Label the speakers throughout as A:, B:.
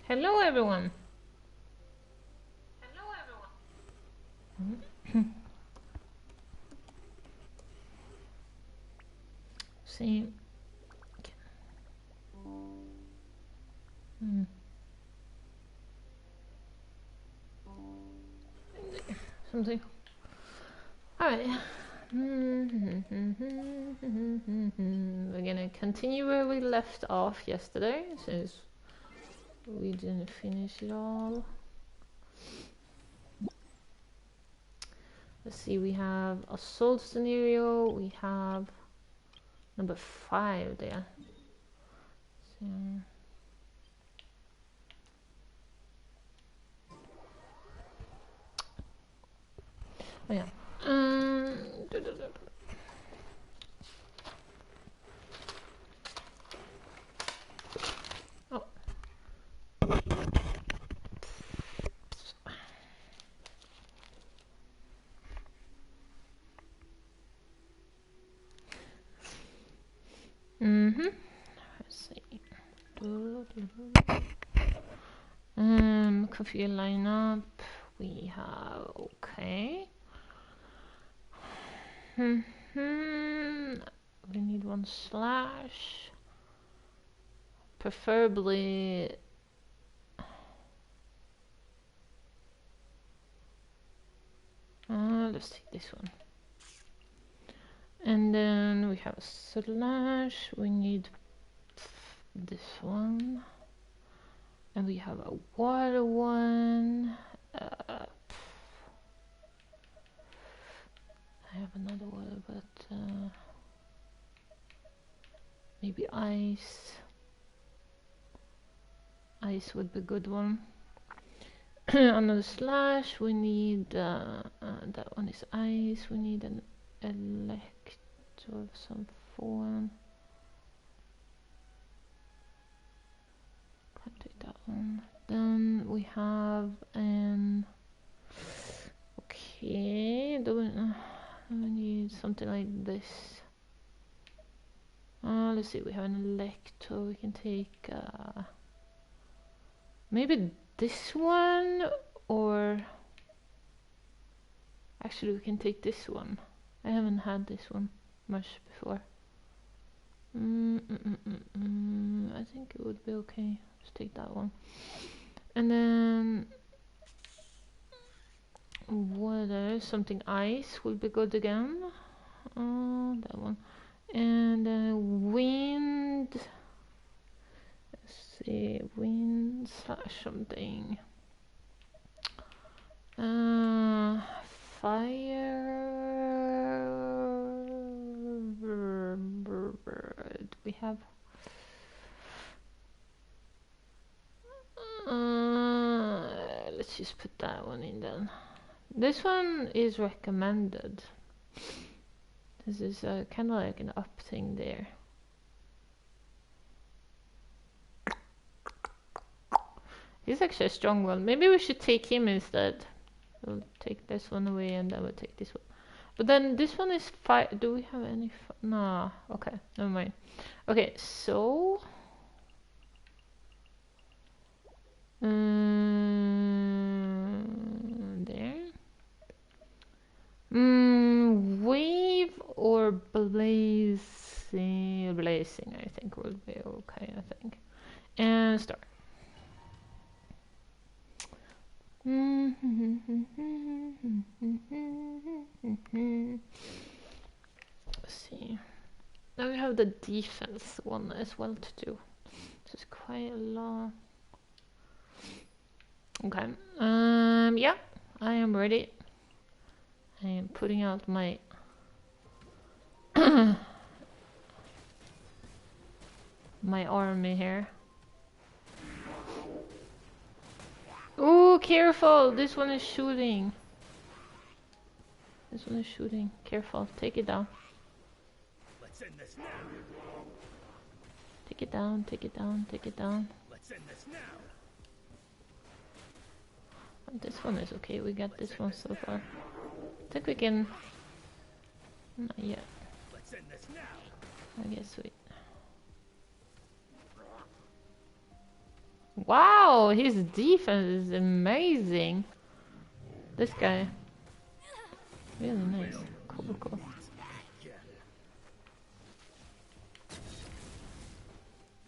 A: Hello everyone. See. Something. Alright. We're gonna continue where we left off yesterday, since we didn't finish it all. Let's see, we have assault scenario, we have number 5 there. So, oh yeah. Oh. Let's see. Configure lineup. We have okay. We need 1/. Preferably. Let's take this one. And then we have a /. We need this one. And we have a water one. I have another water, but maybe ice. Ice would be a good one. Another /. We need that one is ice. We need an electro of some form. Can't take that one. Then we have an okay. Do we need something like this? Let's see. We have an electro. We can take maybe this one, or actually we can take this one. I haven't had this one much before. I think it would be okay. Let's take that one. And then water, something ice will be good again. That one. And wind. Let's see, wind / something. Fire. We have. Let's just put that one in then. This one is recommended. This is kind of like an up thing there. He's actually a strong one. Maybe we should take him instead. We'll take this one away and then we'll take this one. But then this one is fire. Do we have any? Nah. Okay, never mind. Okay, so. There. Wave or blazing? Blazing, I think would be okay. I think. And start. Let's see. Now we have the defense one as well to do. This is quite a lot. Okay. Yeah, I am ready. I am putting out my my army here. Ooh, careful! This one is shooting. This one is shooting. Careful, take it down.
B: Let's end this now.
A: Take it down, take it down, take it down.
B: Let's end this now.
A: This one is okay, we got this one so far. I think we can... Not yet.
B: Let's end this now.
A: I guess we... Wow, his defense is amazing. This guy. Really nice. Cool, cool.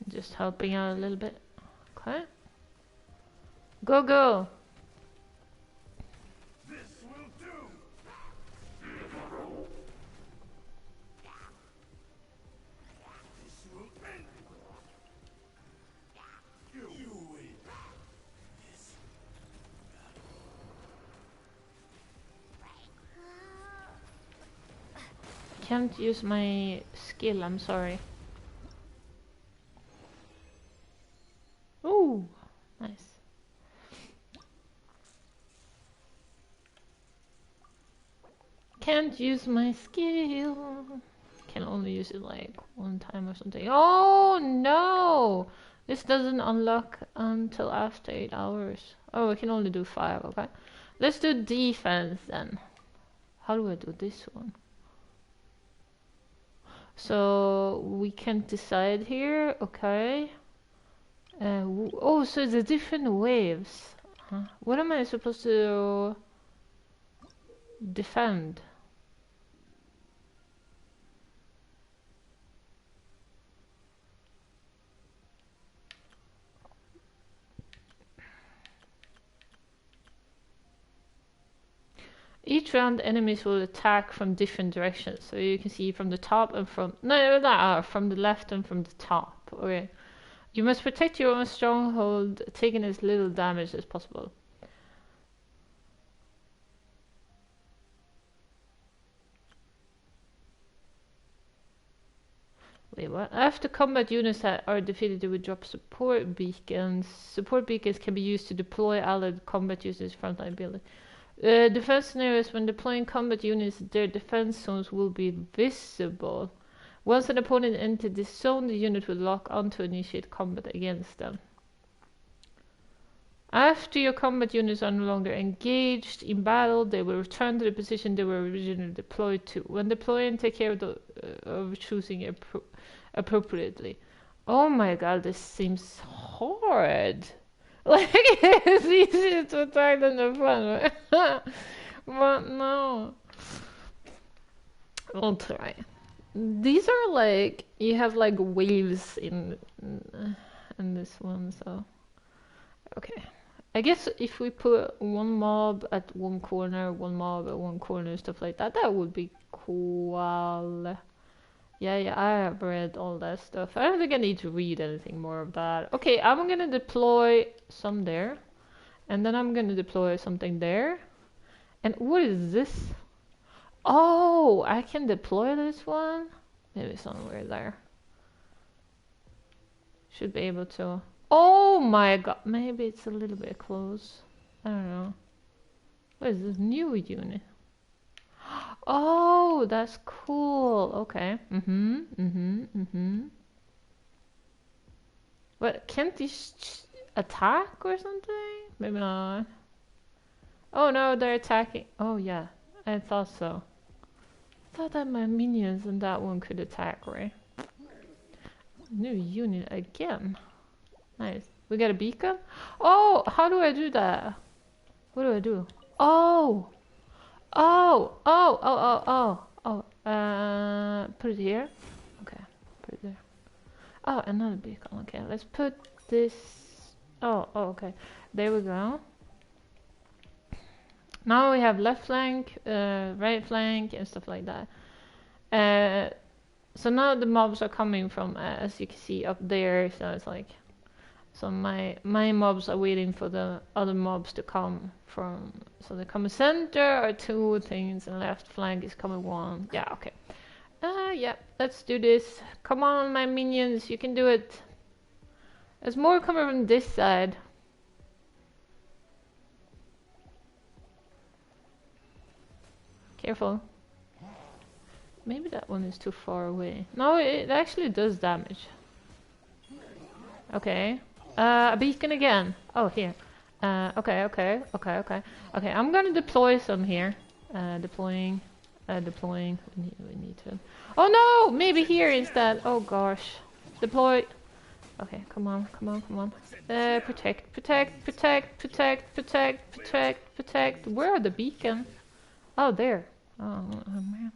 A: Just helping out a little bit. Okay. Go, go!
B: This will do. This will end. You win. This.
A: Can't use my skill, I'm sorry. Ooh, nice. Can't use my skill. Can only use it like one time or something. Oh no! This doesn't unlock until after 8 hours. Oh, we can only do 5, okay. Let's do defense then. How do I do this one? So we can decide here, okay. Oh, so the different waves. Huh? What am I supposed to defend? Each round, enemies will attack from different directions. So you can see from the top and from from the left and from the top. Okay. You must protect your own stronghold, taking as little damage as possible. Wait, what? After combat units that are defeated, they will drop support beacons. Support beacons can be used to deploy allied combat units' frontline ability. Defense scenarios: when deploying combat units, their defense zones will be visible. Once an opponent enters this zone, the unit will lock on to initiate combat against them. After your combat units are no longer engaged in battle, they will return to the position they were originally deployed to. When deploying, take care of choosing appropriately. Oh my god, this seems hard. Like, it's easier to attack than the front, right? But no. We'll try. These are like, you have like waves in this one, so. Okay. I guess if we put one mob at one corner, one mob at one corner, stuff like that, that would be cool. Yeah, I have read all that stuff. I don't think I need to read anything more of that. Okay, I'm gonna deploy some there. And then I'm gonna deploy something there. And what is this? Oh, I can deploy this one? Maybe somewhere there. Should be able to. Oh my god, maybe it's a little bit close. I don't know. What is this new unit? Oh, that's cool. Okay. What, can't these attack or something? Maybe not. Oh no, they're attacking. Oh yeah, I thought so. I thought that my minions and that one could attack, right? New unit again. Nice. We got a beacon? Oh, how do I do that? What do I do? Oh! Put it here. Okay, put it there. Oh, another beacon. Okay, let's put this. Oh, okay. There we go. Now we have left flank, right flank, and stuff like that. So now the mobs are coming from, as you can see up there. So it's like, so my mobs are waiting for the other mobs to come from. So they come center are 2 things, and left flank is coming 1. Yeah, okay. Yeah, let's do this. Come on, my minions, you can do it. There's more coming from this side. Careful. Maybe that one is too far away. No, it actually does damage. Okay. A beacon again. Oh, here. Okay. Okay, I'm gonna deploy some here. Deploying. We need to. Oh no! Maybe here instead. Oh gosh. Deploy. Okay, come on, come on, come on. Protect, protect, protect, protect, protect, protect, protect. Where are the beacon? Oh, there. Oh, man.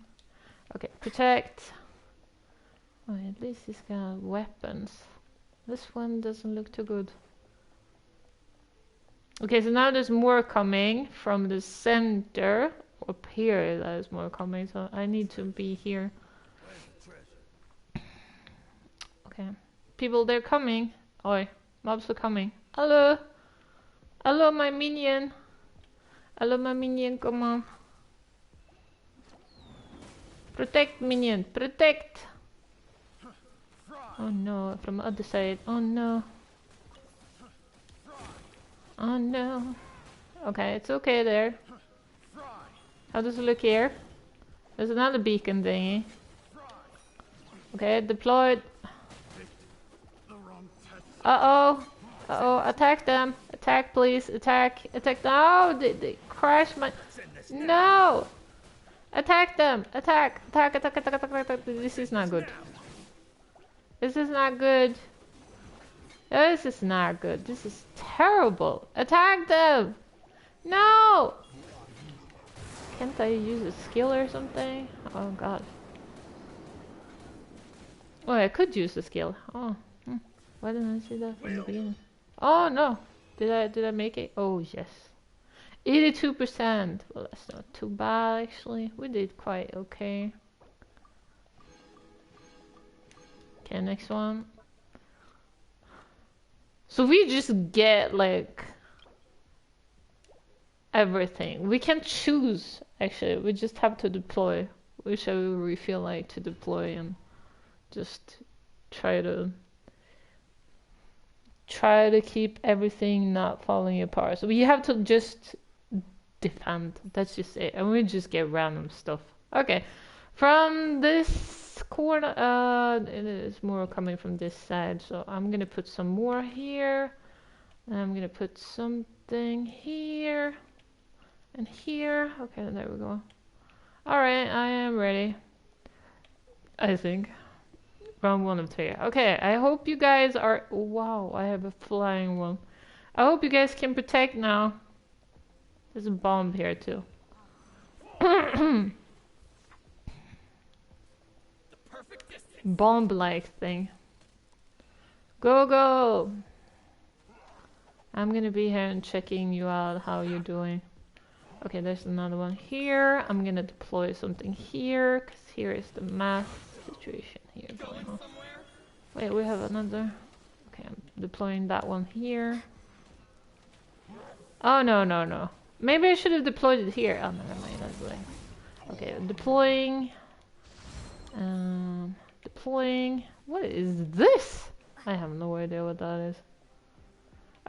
A: Okay, protect. Oh, at least he's got weapons. This one doesn't look too good. Okay, so now there's more coming from the center. Up here there's more coming, so I need to be here. Okay. People, they're coming. Oi, mobs are coming. Hello. Hello, my minion. Hello, my minion, come on. Protect, minion, protect. Oh no, from the other side. Oh no. Oh no. Okay, it's okay there. How does it look here? There's another beacon thingy. Okay, deployed. Uh-oh. Uh-oh, attack them. Attack, please. Attack. Attack. No, they crashed my... No! Attack them. Attack. Attack, attack, attack, attack, attack. This is not good. This is not good. This is not good. This is terrible. Attack them! No! Can't I use a skill or something? Oh god. Oh, I could use the skill. Oh. Why didn't I see that from the beginning? Oh no! Did I make it? Oh yes. 82%. Well, that's not too bad actually. We did quite okay. Okay, next one. So we just get like everything. We can choose actually. We just have to deploy whichever we feel like to deploy and just try to keep everything not falling apart. So we have to just defend. That's just it. And we just get random stuff. Okay. From this corner, it is more coming from this side. So I'm gonna put some more here. And I'm gonna put something here. And here. Okay, there we go. Alright, I am ready. I think. Round 1 of 3. Okay, I hope you guys are... Wow, I have a flying one. I hope you guys can protect now. There's a bomb here too. Bomb-like thing. Go, go! I'm gonna be here and checking you out, how you're doing. Okay, there's another one here. I'm gonna deploy something here, because here is the mass situation here going on. Wait, we have another. Okay, I'm deploying that one here. Oh, no, no, no. Maybe I should have deployed it here. Oh, never mind, that's way. Okay, deploying. Deploying. What is this? I have no idea what that is.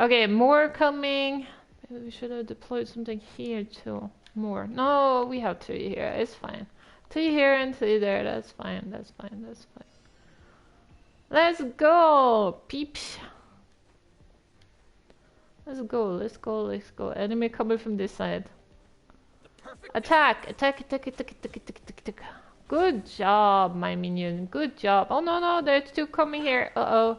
A: Okay, more coming. Maybe we should have deployed something here too. More. No, we have 3 here. It's fine. 3 here and 3 there. That's fine. That's fine. That's fine. Let's go, peeps. Let's go. Let's go. Let's go. Enemy coming from this side. Attack! Attack! Attack! Attack! Attack! Attack! Attack! Attack! Good job, my minion. Good job. Oh no, no, there's 2 coming here. Uh-oh.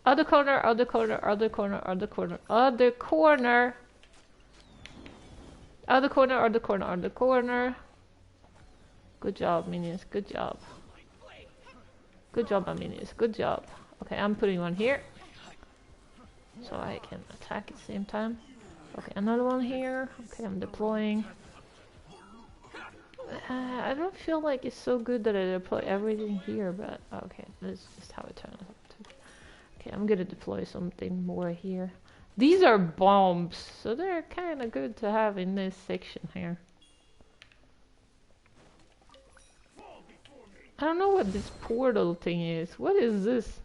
A: Other corner, other corner, other corner, other corner, other corner. Other corner, other corner, other corner. Good job, minions. Good job. Good job, my minions. Good job. Okay, I'm putting one here. So I can attack at the same time. Okay, another one here. Okay, I'm deploying. I don't feel like it's so good that I deploy everything here, but okay, this is just how it turns out. Okay, I'm gonna deploy something more here. These are bombs, so they're kind of good to have in this section here. I don't know what this portal thing is. What is this?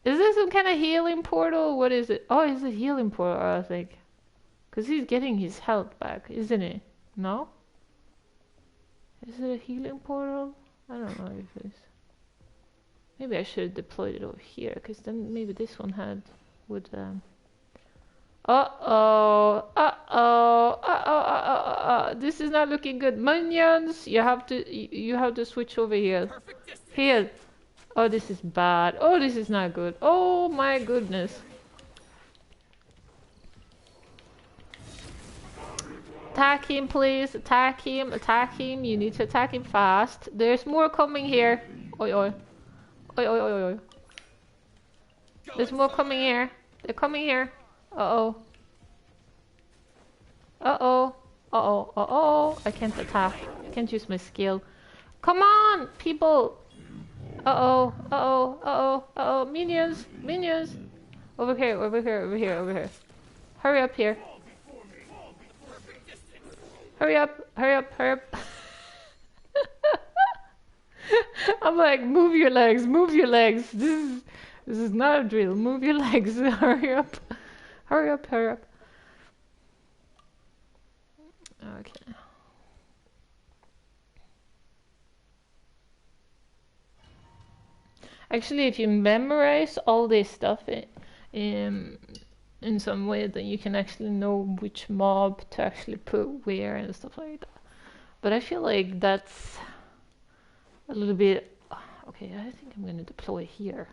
A: Is this some kind of healing portal? What is it? Oh, it's a healing portal, I think. Because he's getting his health back, isn't it? No? Is it a healing portal? I don't know if it is. Maybe I should have deployed it over here, because then maybe this one would uh-oh, uh-oh, uh-oh, this is not looking good. Minions, you have to switch over here. Here. Oh, this is bad. Oh, this is not good. Oh my goodness. Attack him, please. Attack him. Attack him. You need to attack him fast. There's more coming here. Oi, oi. Oi, oi, oi, oi. There's more coming here. They're coming here. Uh-oh. Uh-oh. Uh-oh. Uh-oh. I can't attack. I can't use my skill. Come on, people. Uh-oh. Uh-oh. Uh-oh. Uh-oh. Minions. Minions. Over here. Over here. Over here. Over here. Hurry up here. Hurry up. Hurry up. Hurry up. I'm like, move your legs. Move your legs. This is not a drill. Move your legs. Hurry up. Hurry up. Hurry up. Okay. Actually, if you memorize all this stuff in some way, then you can actually know which mob to actually put where and stuff like that. But I feel like that's a little bit... Okay, I think I'm going to deploy here.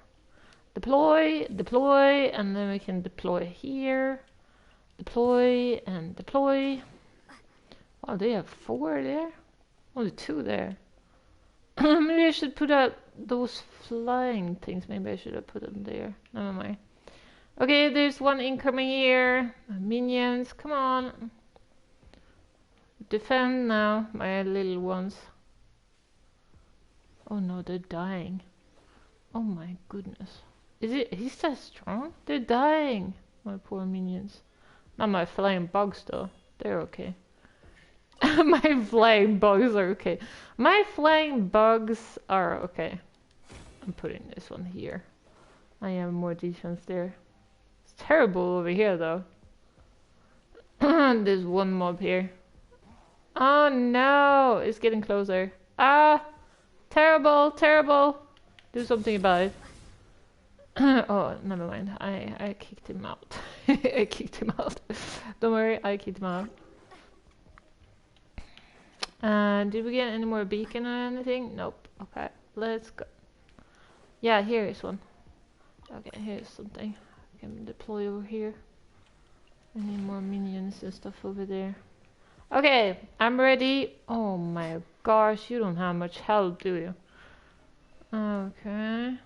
A: Deploy, deploy, and then we can deploy here. Deploy and deploy. Wow, they have 4 there? Only 2 there. Maybe I should put out those flying things. Maybe I should have put them there. Never mind. Okay, there's one incoming here. Minions, come on. Defend now, my little ones. Oh no, they're dying. Oh my goodness. He's that strong? They're dying. My poor minions. Not my flying bugs though. They're okay. My flying bugs are okay. My flying bugs are okay. I'm putting this one here. I have more defense there. It's terrible over here though. There's one mob here. Oh no! It's getting closer. Ah! Terrible! Terrible! Do something about it. Oh, never mind. I kicked him out. I kicked him out. Don't worry, I kicked him out. Did we get any more beacon or anything? Nope. Okay, let's go. Yeah, here is one. Okay, here's something. I can deploy over here. I need more minions and stuff over there. Okay, I'm ready. Oh my gosh, you don't have much health, do you? Okay.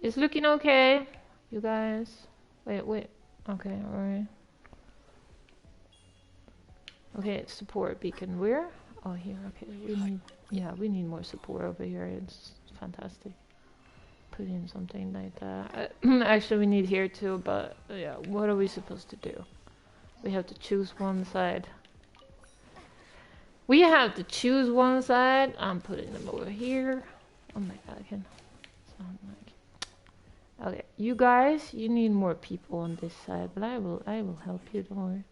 A: It's looking okay, you guys. Wait. Okay, alright. Okay, support beacon. Where? Oh, here. Okay, we need more support over here. It's fantastic. Put in something like that. Actually, we need here too, but yeah, what are we supposed to do? We have to choose one side. We have to choose one side. I'm putting them over here. Oh my god, I can sound like... Okay, you guys, you need more people on this side, but I will help you, don't worry.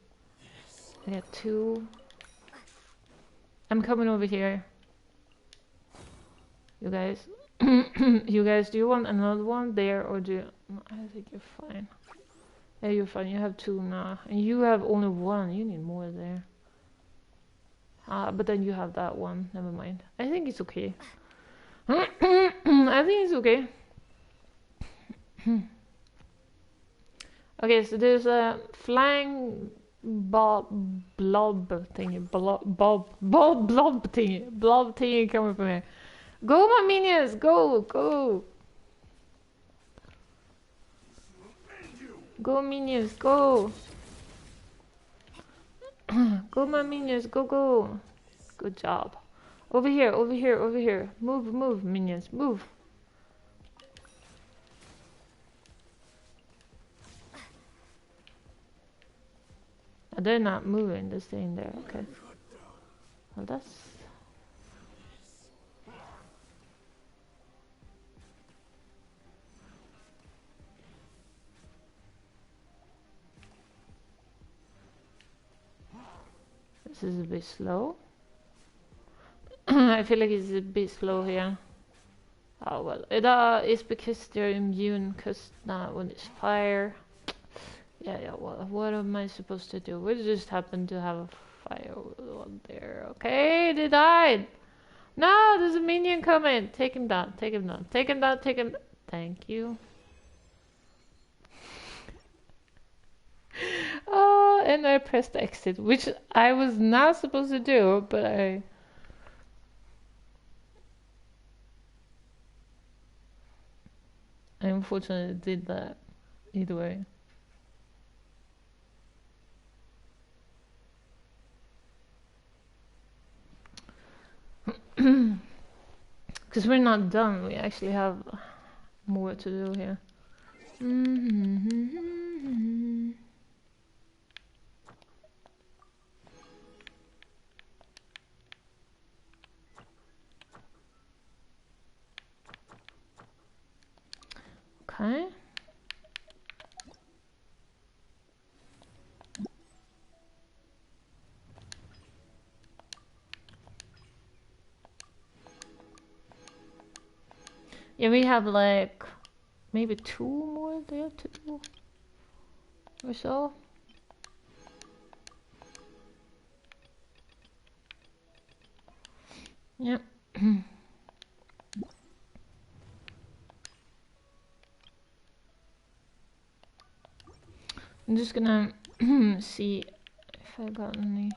A: I got 2. I'm coming over here. You guys, you guys, do you want another one there or do you... No, I think you're fine. Yeah, you're fine. You have 2 now, and you have only 1. You need more there. But then you have that one. Never mind. I think it's okay. I think it's okay. Okay, so there's a flying blob thingy, blob thingy coming from here. Go, my minions, go. Go, minions, go. Go, my minions, go. Good job. Over here. Move, minions, move. They're not moving, they're staying there, okay. Well, that's... This is a bit slow. I feel like it's a bit slow here. Oh well, it's because they're immune, because now when it's fire... Yeah, well, what am I supposed to do? We just happen to have fire one there. Okay, they died. No, there's a minion coming. Take him down. Take him down. Take him down. Take him. Thank you. Oh, and I pressed exit, which I was not supposed to do, but I unfortunately did that either way. Because we're not done, we actually have more to do here. Okay. Yeah, we have like maybe 2 more there to do or so. Yep. I'm just gonna see if I got any.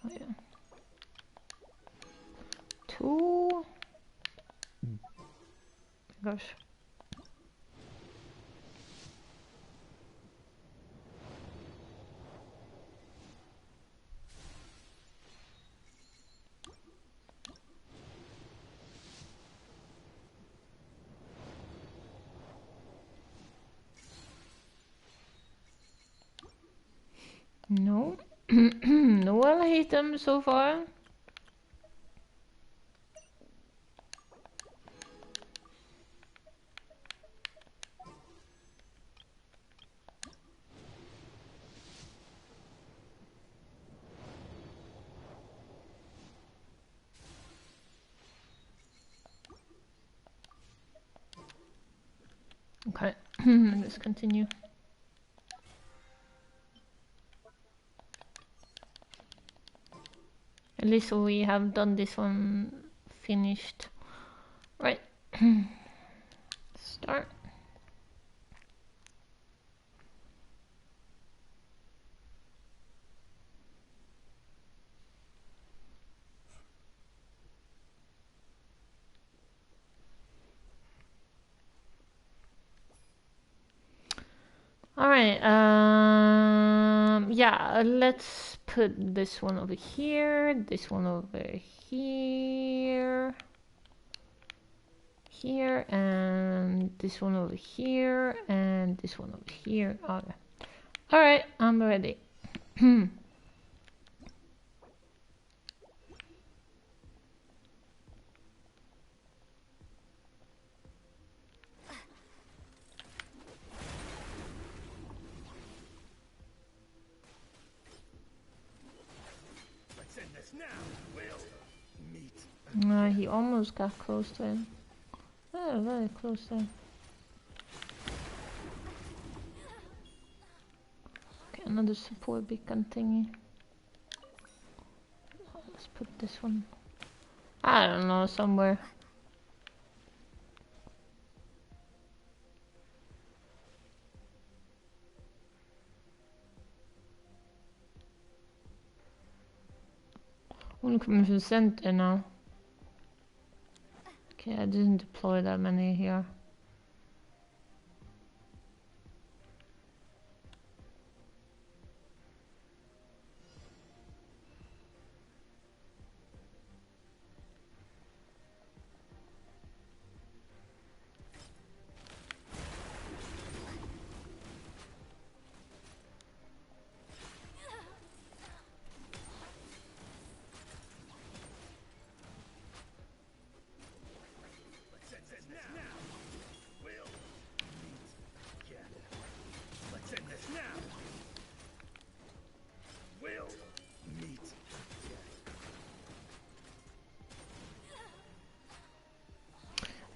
A: Oh yeah. 2. Gosh. No. No one hit them so far. Okay, let's continue. At least we have done this one finished. Right. Start. Alright, yeah, let's put this one over here, this one over here, and this one over here, and this one over here. Okay. Alright, I'm ready. He almost got close to him. Oh, very close there. Okay, another support beacon thingy. Let's put this one, I don't know, somewhere. Only coming from center now. Okay, I didn't deploy that many here.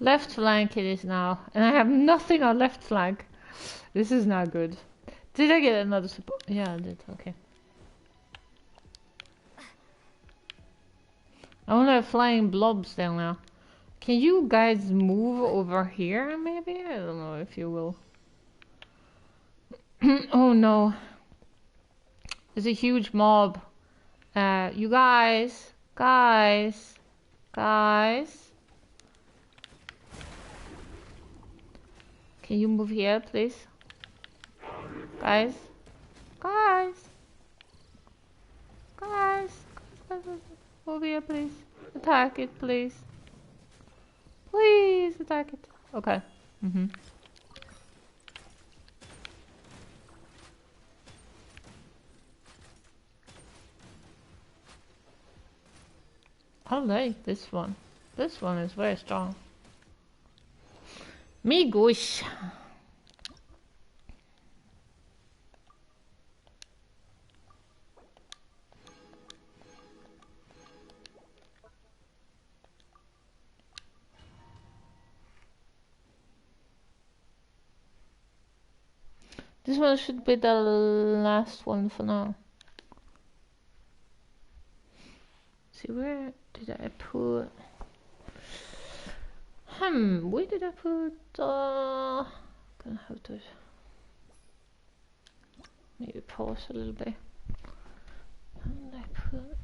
A: Left flank it is now, and I have nothing on left flank. This is not good. Did I get another support? Yeah, I did. Okay. I only have flying blobs down now. Can you guys move over here, maybe? I don't know if you will. Oh no. There's a huge mob. You guys. Guys. Guys. Can you move here, please? Guys. Guys. Guys. Guys. Move here, please. Attack it, please. Please attack it. Okay. I like this one. This one is very strong. Migush. This one should be the last one for now. See, where did I put... where did I put... Gonna have to... maybe pause a little bit. Where did I put...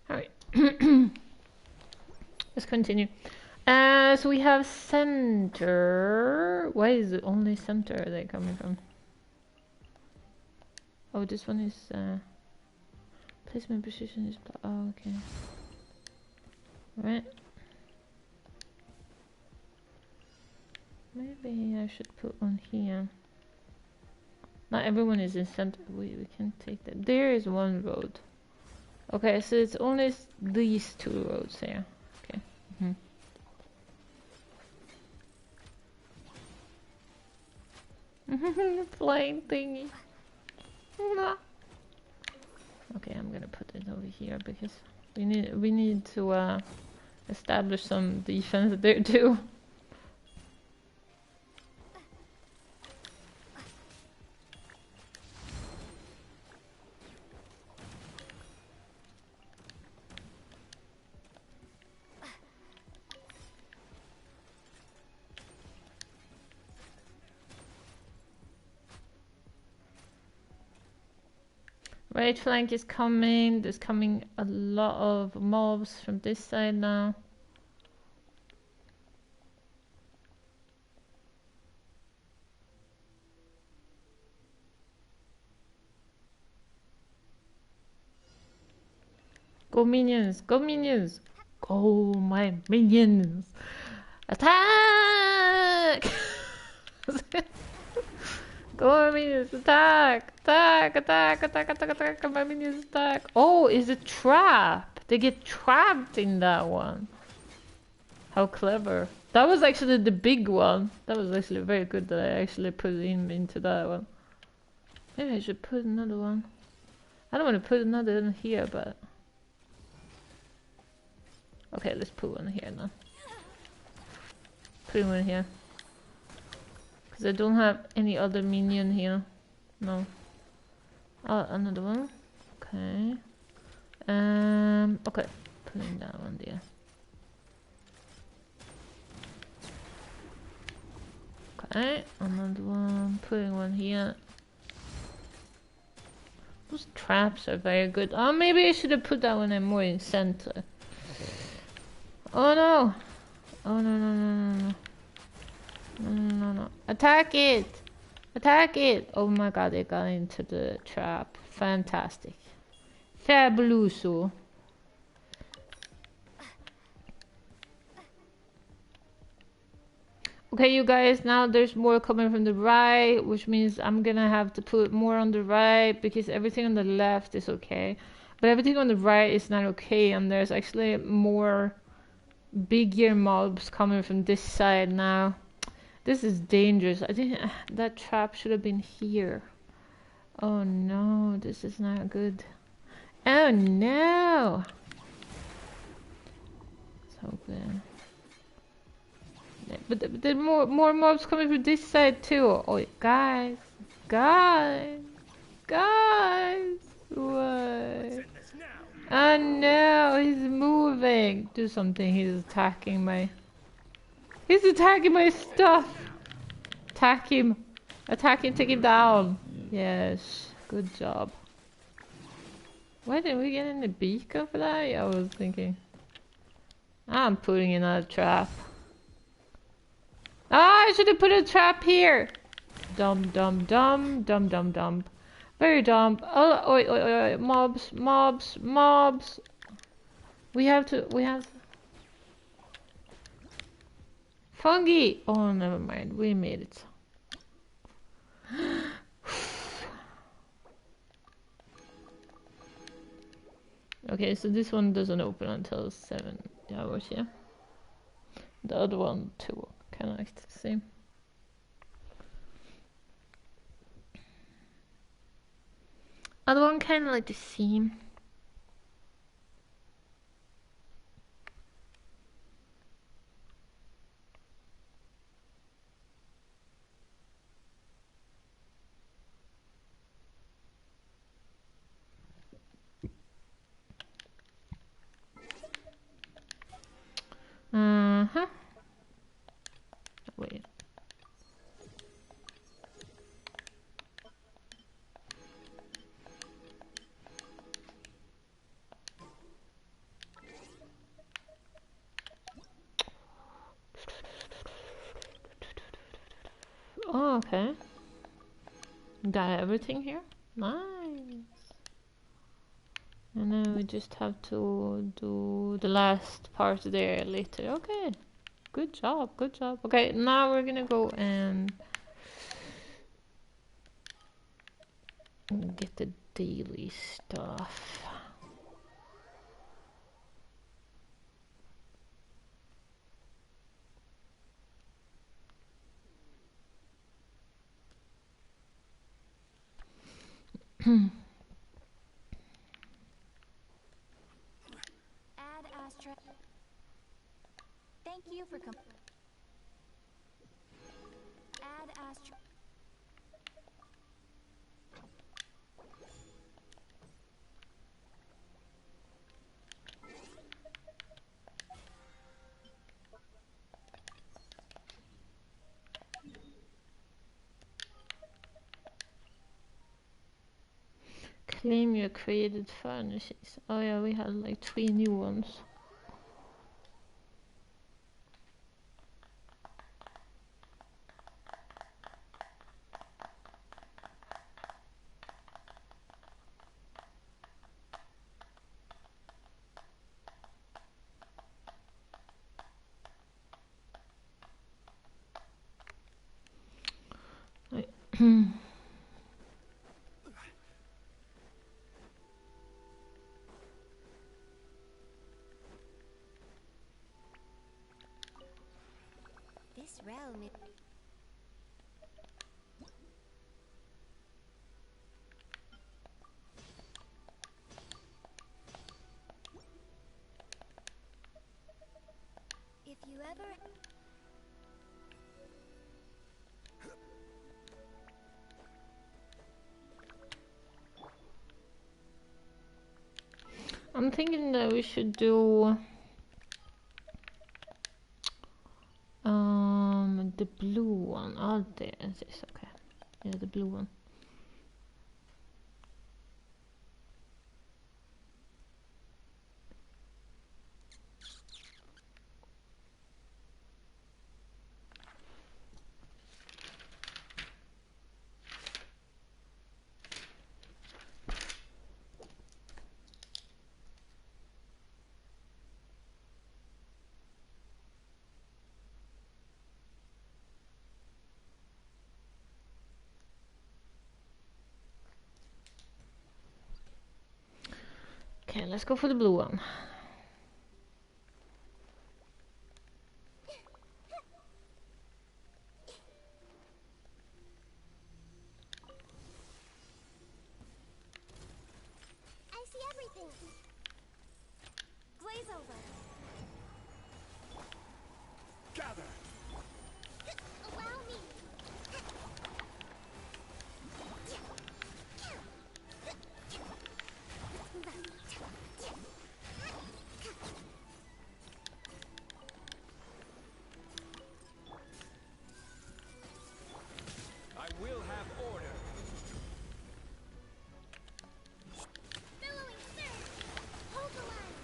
A: Alright. Let's continue. So we have center. Why is it only center they're coming from? Oh, this one is placement precision is. Oh, okay. Right. Maybe I should put one here. Not everyone is in center. We can take that. There is one road. Okay, so it's only these two roads here. Okay. Flying thingy. Okay, I'm gonna put it over here because we need to establish some defense there too. Right flank is coming. There's coming a lot of mobs from this side now. Go minions! Go minions! Go my minions! Attack! Go my minions! Attack! Attack! Attack! Attack! Attack! Attack! My minions attack! Oh, it's a trap! They get trapped in that one. How clever! That was actually the big one. That was actually very good that I actually put him into that one. Maybe I should put another one. I don't want to put another in here, but... Okay, let's put one here now. Put one here. Because I don't have any other minion here. No. Oh, another one. Okay. Okay. Putting that one there. Okay, another one. Putting one here. Those traps are very good. Oh, maybe I should have put that one in more in center. Oh no! Oh no no no no no. No no no no. Attack it! Attack it! Oh my god, it got into the trap. Fantastic. Fabuloso. Okay, you guys, now there's more coming from the right, which means I'm gonna have to put more on the right because everything on the left is okay. But everything on the right is not okay, and there's actually more bigger mobs coming from this side now. This is dangerous. I think that trap should have been here. Oh no, this is not good. Oh no! So good. But there are more mobs coming from this side too. Oh, guys, guys, guys, what? Oh no, he's moving. Do something. He's attacking my. He's attacking my stuff. Attack him. Attack him. Take him down. Yes, good job. Why didn't we get any beacon for that? I was thinking. I'm putting in a trap. Ah, I should have put a trap here. Dumb, dumb, dumb, dumb, dumb, dumb. Very dumb. Oh, oi, oi, oi, mobs, mobs, mobs. We have to. Fungi. Oh, never mind. We made it. Okay, so this one doesn't open until 7 hours, yeah. The other one too. Kind of like the same. Other one kind of like the same. Uh-huh. Wait. Oh, okay. Got everything here? Nice. And then we just have to do the last part there later. Okay. Good job, good job. Okay, now we're gonna go and get the daily stuff.
C: Ad Astra. Thank you for Ad Astra.
A: Claim your created furnishings. Oh yeah, we had like 3 new ones.
C: This realm is... If you ever...
A: I'm thinking that we should do the blue one. Oh, there it is. Okay, yeah, the blue one. let's go for the blue one.
C: I see everything. Glaze over.
B: Gather.
C: Allow me.
B: I will have order.
C: Billowing surge. Hold the line.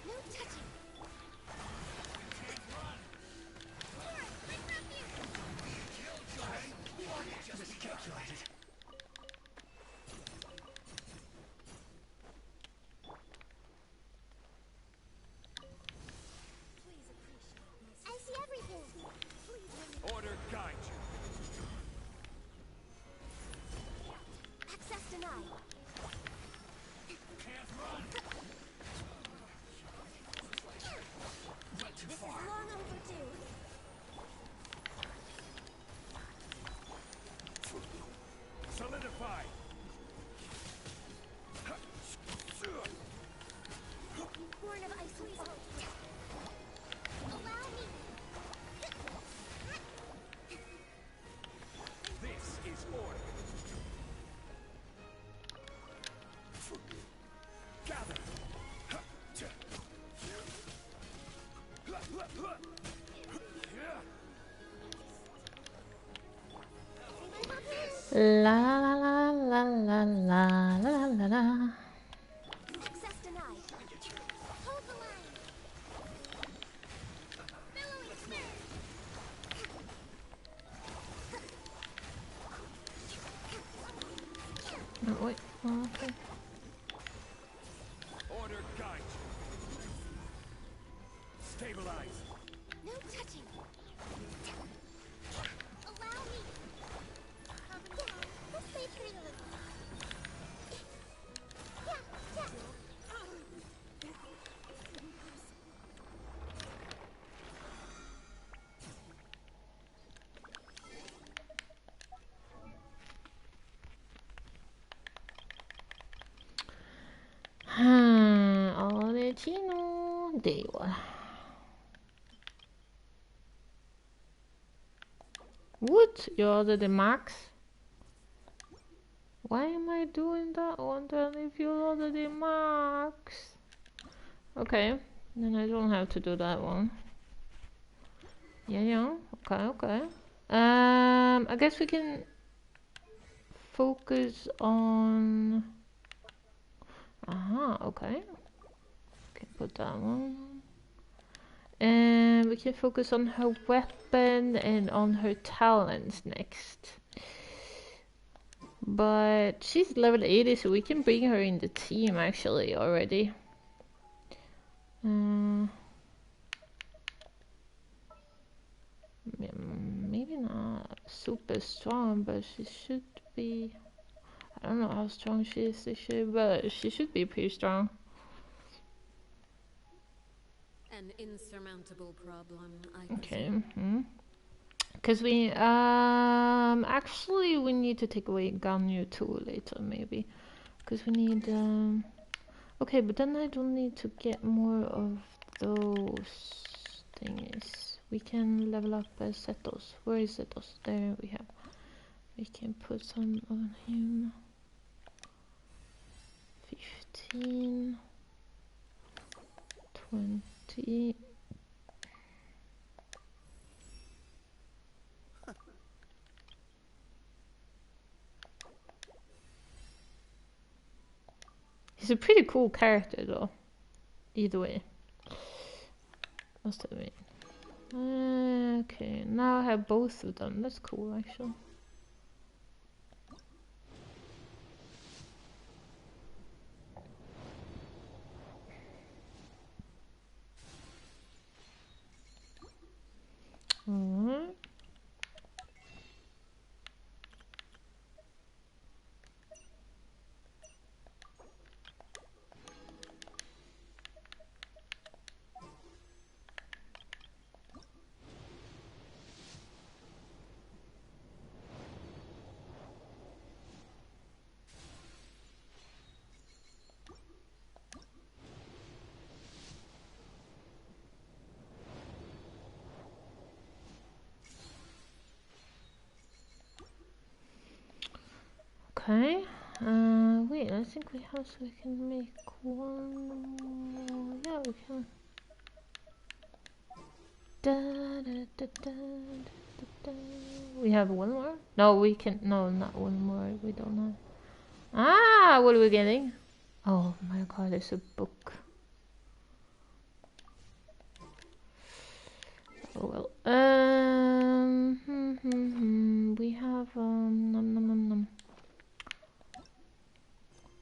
C: No touching.
B: Just calculated.
C: I see everything.
B: Order guide you.
C: Access denied.
B: Can't run. Went too
C: This is
B: far.
C: long overdue.
B: Solidify.
C: Born of ice weasel. Allow me.
B: This is order. Gather.
A: La la la la la la la la la.
C: Access denied. Hold the line. Billowing surge.
A: Oh, wait. Oh, okay.
B: Order guide you. Stabilize.
C: No touching. Allow me. Let's play freely. Yeah, yeah.
A: Oregino. There you are. What? You ordered the max? Why am I doing that one then if you ordered the max? Okay, then I don't have to do that one. Yeah, okay. I guess we can focus on... okay. Can put that one. And we can focus on her weapon and on her talents next. But she's level 80, so we can bring her in the team actually already. Maybe not super strong, but she should be... I don't know how strong she is this year, but she should be pretty strong.
D: An insurmountable problem, I
A: Okay.
D: presume.
A: Because we actually we need to take away Ganyu too later maybe, because we need okay, but then I don't need to get more of those thingies. We can level up Setos. Where is Setos? There we have. We can put some on him. 15, 20. He's a pretty cool character though. Either way. What's that mean? Okay, now I have both of them. That's cool, actually. Alright. Okay. Wait, I think we have so we can make one more. Yeah, we can. Da, da, da, da, da, da. We have one more? No, we can. No, not one more. We don't have. Ah, what are we getting? Oh my god, it's a book. Oh well. We have num num num num.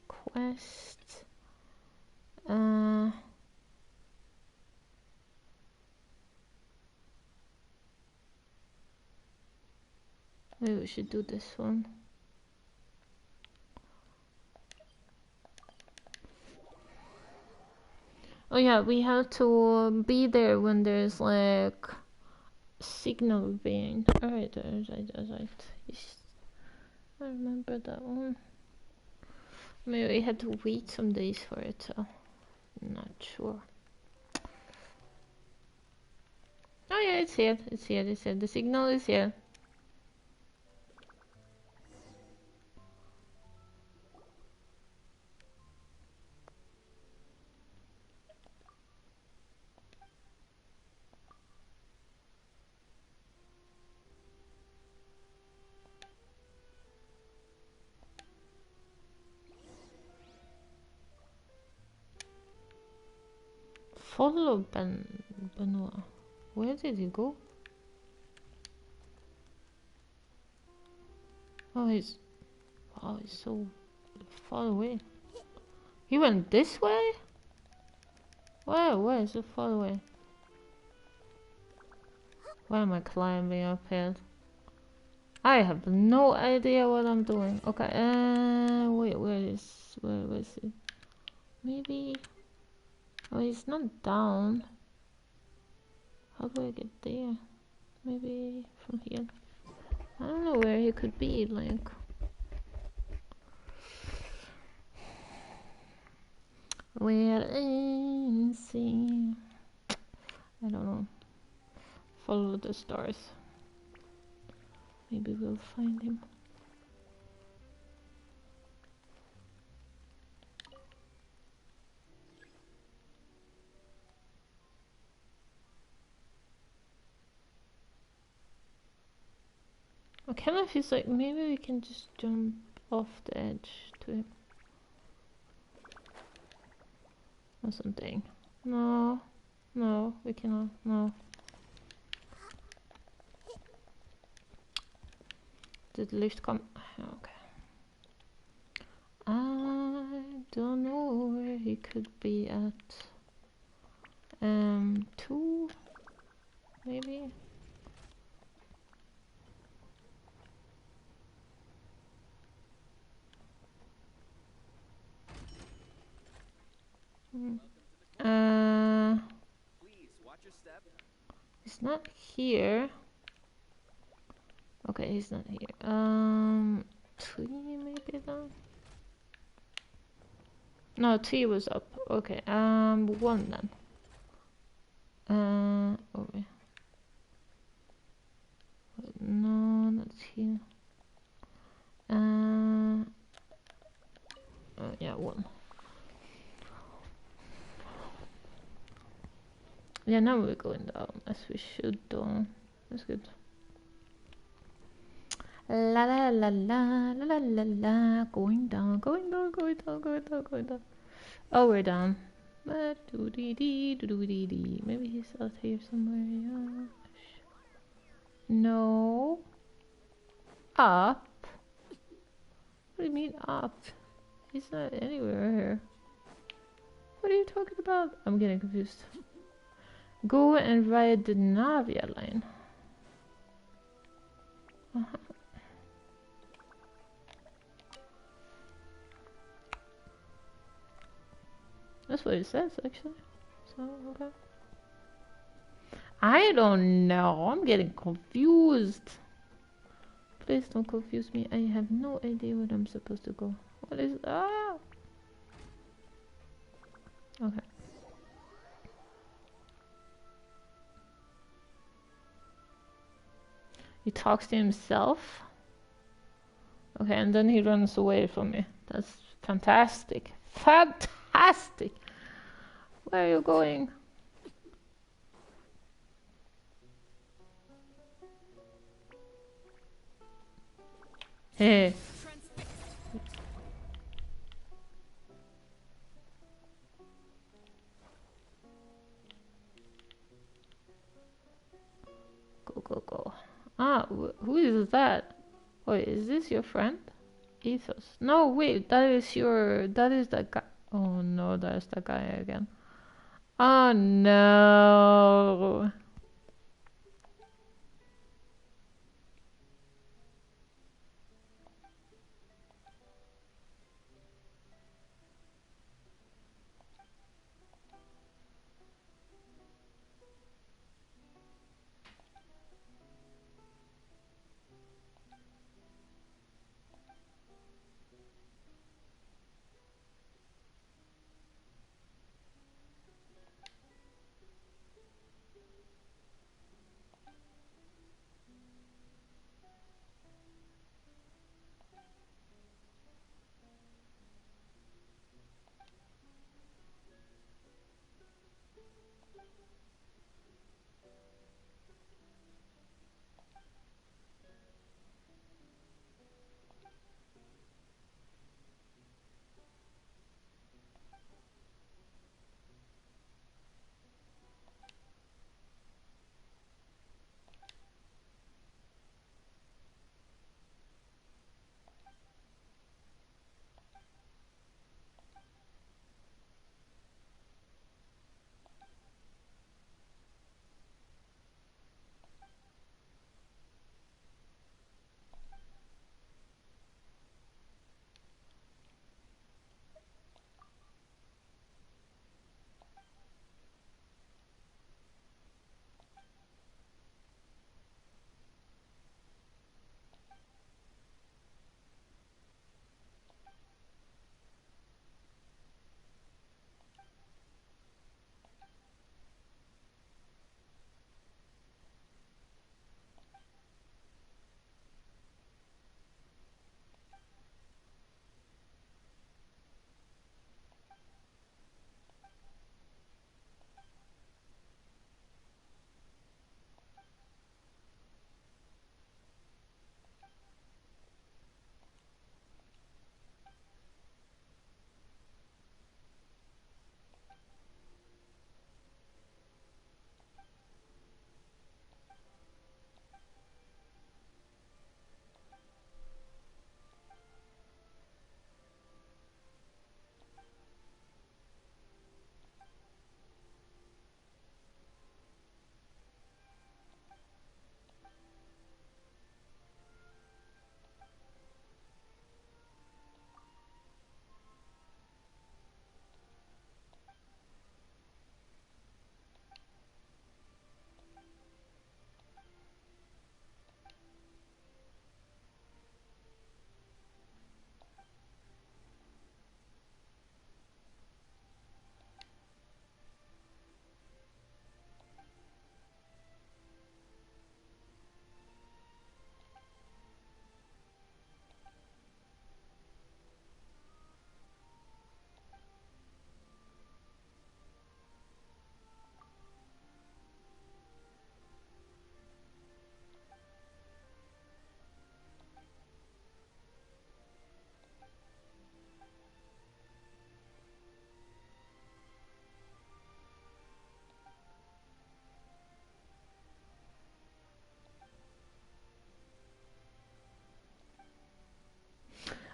A: Quest. Maybe we should do this one. Oh yeah, we have to be there when there's like signal being. Alright, alright. Yes, I remember that one. Maybe we had to wait some days for it, so I'm not sure. Oh yeah, it's here. It's here. It's here. The signal is here. Follow Benoit. Where did he go? Oh, he's so far away. He went this way? Where is it far away? Why am I climbing up here? I have no idea what I'm doing. Okay, wait, where is he? Maybe. Oh, he's not down. How do I get there? Maybe from here. I don't know where he could be, like. Where is he? I don't know. Follow the stars. Maybe we'll find him. I kind of feel like maybe we can just jump off the edge to him. Or something. No, we cannot. No. Did the lift come? Okay. I don't know where he could be at. 2, maybe.
B: Please watch your step.
A: He's not here. Okay, he's not here. 3 maybe then. No, 3 was up. Okay, 1 then. Over. No, not here. Yeah, 1. Yeah, now we're going down as we should do. That's good. La la la la la la la la. Going down, going down, going down, going down, going down. Oh, we're down. Maybe he's out here somewhere. Yeah. No. Up? What do you mean up? He's not anywhere here. What are you talking about? I'm getting confused. Go and ride the Navia line. Uh-huh. That's what it says, actually. So, okay. I don't know. I'm getting confused. Please don't confuse me. I have no idea where I'm supposed to go. What is... Ah! Okay. He talks to himself. Okay, and then he runs away from me. That's fantastic. Fantastic! Where are you going? Hey. Go, go, go. Ah, who is that? Wait, is this your friend? Ethos. No, wait, that is your... That is that guy. Oh no, that's that guy again. Oh no.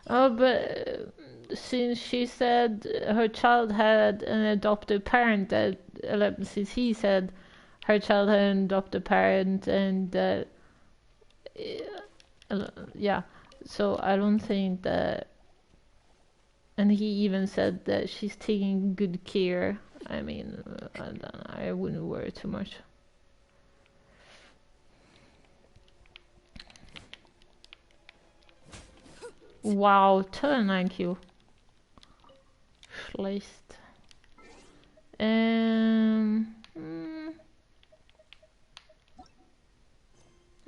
A: Oh, but since she said her child had an adopted parent, that since he said her child had an adopted parent, and yeah, so I don't think that. And he even said that she's taking good care. I mean, I wouldn't worry too much. Wow, turn IQ. Schlecht. I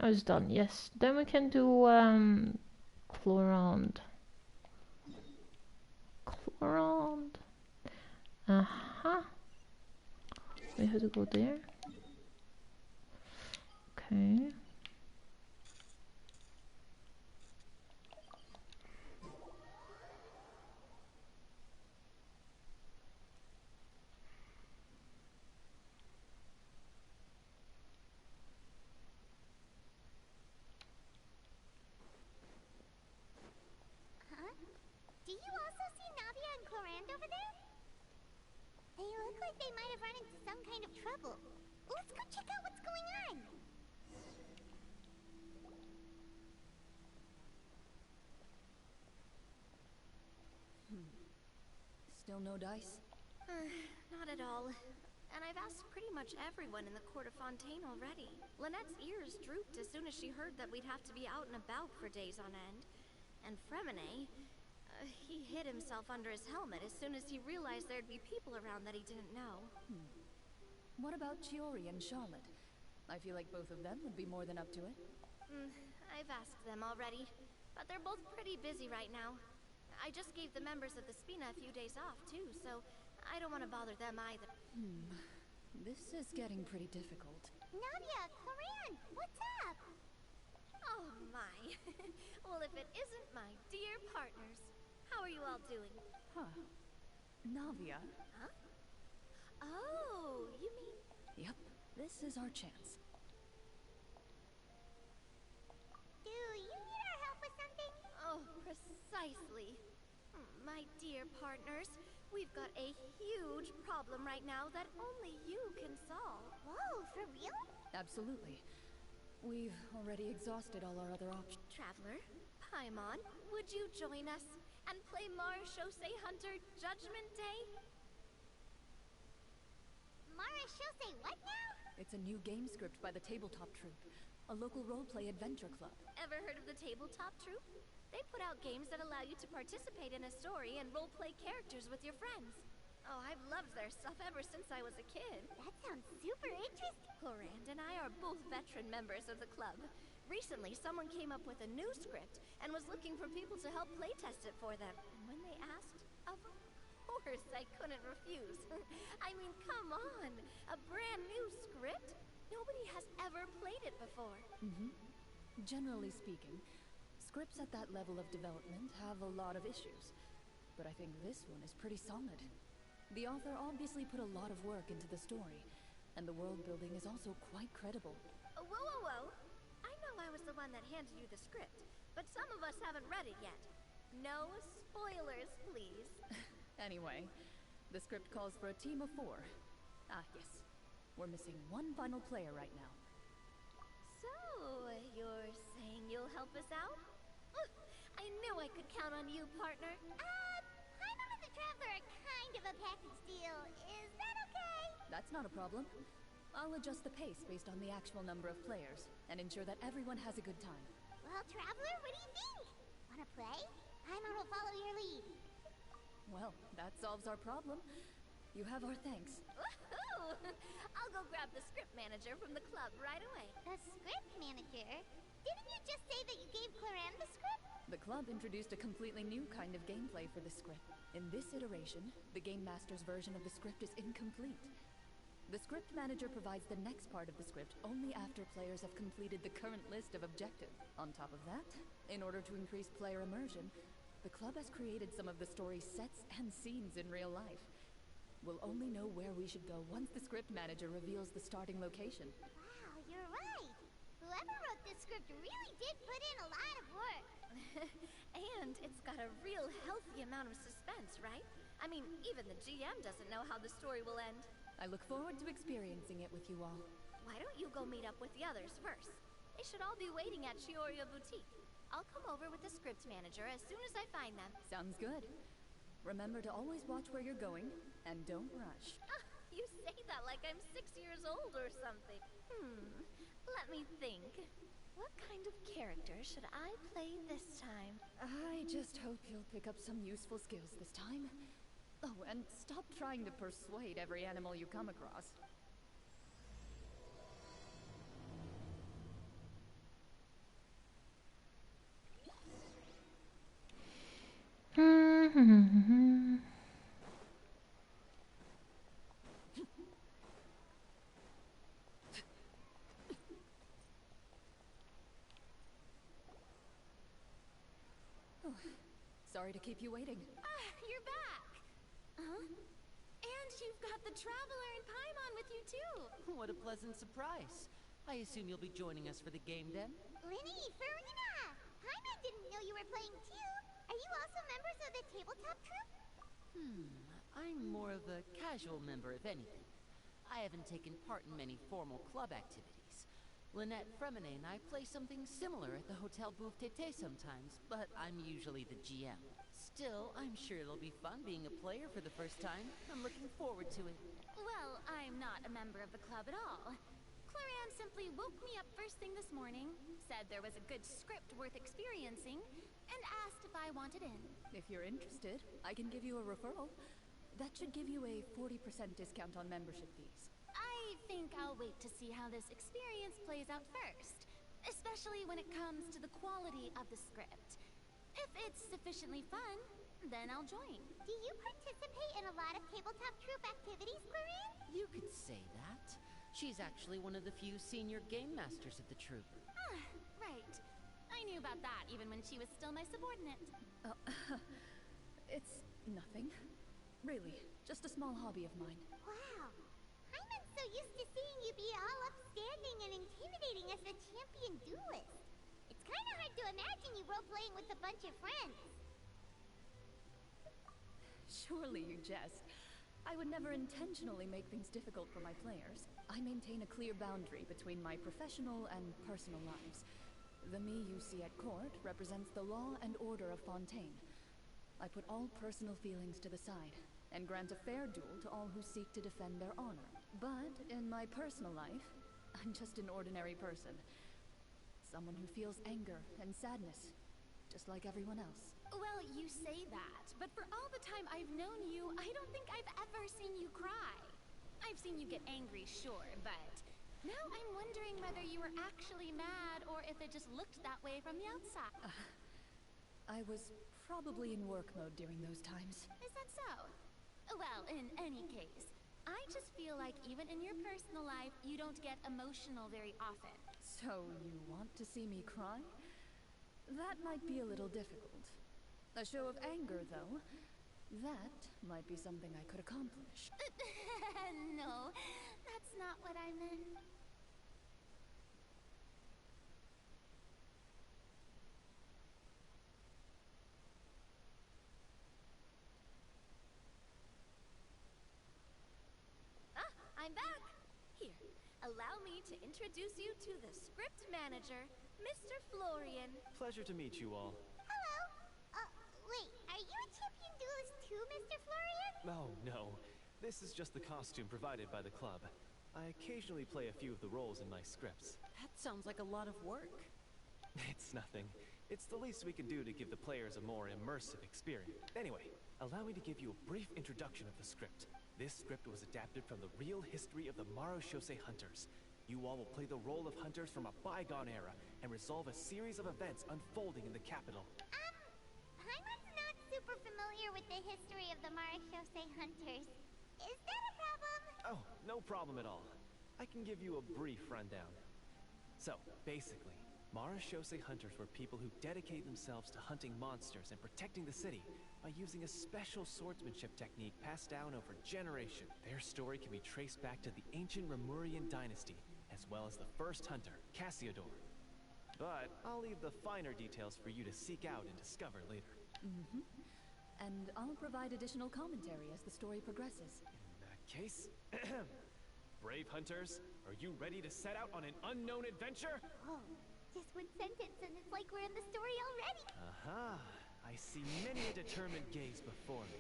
A: was done, yes. Then we can do Chlorond. Chlorond. Uh-huh. We have to go there. Okay.
C: Huh? Do you also see Navia and Clorand over there? They look like they might have run into some kind of trouble. Let's go check out what's going on.
E: Still no dice?
F: Not at all. And I've asked pretty much everyone in the court of Fontaine already. Lynette's ears drooped as soon as she heard that we'd have to be out and about for days on end. And Fremine, he hid himself under his helmet as soon as he realized there'd be people around that he didn't know.
E: What about Chiori and Charlotte? I feel like both of them would be more than up to it.
F: I've asked them already, but they're both pretty busy right now. I just gave the members of the Spina a few days off, too, so I don't want to bother them either.
E: This is getting pretty difficult.
C: Navia, Clorand, what's up?
F: Oh, my. Well, if it isn't my dear partners, how are you all doing?
E: Huh. Navia?
F: Huh? Oh, you mean...
E: Yep, this is our chance.
C: Do you need our help with something?
F: Oh, precisely. My dear partners, we've got a huge problem right now that only you can solve.
C: Whoa, for real?
E: Absolutely. We've already exhausted all our other options.
F: Traveler, Paimon, would you join us and play Mara Shosei Hunter Judgment Day?
C: Mara Shosei what now?
E: It's a new game script by the Tabletop Troupe, a local roleplay adventure club.
F: Ever heard of the Tabletop Troupe? They put out games that allow you to participate in a story and roleplay characters with your friends. Oh, I've loved their stuff ever since I was a kid.
C: That sounds super interesting.
F: Clorand and I are both veteran members of the club. Recently, someone came up with a new script and was looking for people to help playtest it for them. And when they asked, of course I couldn't refuse. I mean, come on! A brand new script? Nobody has ever played it before.
E: Generally speaking, scripts at that level of development have a lot of issues. But I think this one is pretty solid. The author obviously put a lot of work into the story, and the world building is also quite credible.
F: Whoa, whoa, whoa! I know I was the one that handed you the script, but some of us haven't read it yet. No spoilers, please.
E: Anyway, the script calls for a team of 4. Ah, yes. We're missing one final player right now.
F: So, you're saying you'll help us out? I knew I could count on you, partner.
C: Paimon and the Traveler are kind of a package deal. Is that okay?
E: That's not a problem. I'll adjust the pace based on the actual number of players, and ensure that everyone has a good time.
C: Well, Traveler, what do you think? Wanna play? Paimon will follow your lead.
E: Well, that solves our problem. You have our thanks.
F: Woohoo! I'll go grab the script manager from the club right away.
C: The script manager? Didn't you just say that you gave Clorand the script?
E: The club introduced a completely new kind of gameplay for the script. In this iteration, the Game Master's version of the script is incomplete. The script manager provides the next part of the script only after players have completed the current list of objectives. On top of that, in order to increase player immersion, the club has created some of the story's sets and scenes in real life. We'll only know where we should go once the script manager reveals the starting location.
C: Wow, you're right. Whoever wrote this script really did put in a lot of work.
F: And it's got a real healthy amount of suspense, right? I mean, even the GM doesn't know how the story will end.
E: I look forward to experiencing it with you all.
F: Why don't you go meet up with the others first? They should all be waiting at Chioria Boutique. I'll come over with the script manager as soon as I find them.
E: Sounds good. Remember to always watch where you're going, and don't rush.
F: You say that like I'm 6 years old or something. Let me think. What kind of character should I play this time?
E: I just hope you'll pick up some useful skills this time. Oh, and stop trying to persuade every animal you come across. Sorry to keep you waiting.
F: You're back! Huh? And you've got the Traveler and Paimon with you too!
G: What a pleasant surprise. I assume you'll be joining us for the game then?
C: Linny, Farina! Paimon didn't know you were playing too. Are you also members of the tabletop troupe?
G: I'm more of a casual member if anything. I haven't taken part in many formal club activities. Lynette Fremine and I play something similar at the Hotel Bouffe Tété sometimes, but I'm usually the GM. Still, I'm sure it'll be fun being a player for the first time. I'm looking forward to it.
H: Well, I'm not a member of the club at all. Clarion simply woke me up first thing this morning, said there was a good script worth experiencing, and asked if I wanted in.
E: If you're interested, I can give you a referral. That should give you a 40% discount on membership fees.
H: I think I'll wait to see how this experience plays out first, especially when it comes to the quality of the script. If it's sufficiently fun, then I'll join.
C: Do you participate in a lot of tabletop troupe activities, Clarion?
G: You could say that. She's actually one of the few senior game masters of the troupe.
H: Ah, right. I knew about that even when she was still my subordinate.
E: Oh, it's nothing. Really, just a small hobby of mine.
C: Wow. Paimon's so used to seeing you be all upstanding and intimidating as a champion duelist. It's kind of hard to imagine you role-playing with a bunch of friends.
E: Surely you jest. I would never intentionally make things difficult for my players. I maintain a clear boundary between my professional and personal lives. The me you see at court represents the law and order of Fontaine. I put all personal feelings to the side and grant a fair duel to all who seek to defend their honor. But in my personal life, I'm just an ordinary person. Someone who feels anger and sadness, just like everyone else.
H: Well, you say that, but for all the time I've known you, I don't think I've ever seen you cry. I've seen you get angry, sure, but now I'm wondering whether you were actually mad or if it just looked that way from the outside.
E: I was probably in work mode during those times.
H: Is that so? Well, in any case, I just feel like even in your personal life, you don't get emotional very often.
E: So you want to see me cry? That might be a little difficult. A show of anger, though, that might be something I could accomplish.
H: No, that's not what I meant.
F: I'm back! Here, allow me to introduce you to the script manager, Mr. Florian.
B: Pleasure to meet you all.
C: Hello. Wait, are you a champion duelist too, Mr. Florian?
B: Oh, no. This is just the costume provided by the club. I occasionally play a few of the roles in my scripts.
G: That sounds like a lot of work.
B: It's nothing. It's the least we can do to give the players a more immersive experience. Anyway, allow me to give you a brief introduction of the script. This script was adapted from the real history of the Marushose hunters. You all will play the role of hunters from a bygone era and resolve a series of events unfolding in the capital.
C: Paimon's not super familiar with the history of the Marushose hunters. Is that a problem?
B: Oh, no problem at all. I can give you a brief rundown. So, basically, Marushose hunters were people who dedicated themselves to hunting monsters and protecting the city by using a special swordsmanship technique passed down over generations. Their story can be traced back to the ancient Remurian dynasty, as as well as the first hunter, Cassiodor. But I'll leave the finer details for you to seek out and discover later.
E: Mm-hmm. And I'll provide additional commentary as the story progresses.
B: In that case, brave hunters, are you ready to set out on an unknown adventure?
C: Whoa, just one sentence and it's like we're in the story already.
B: Aha, I see many a determined gaze before me.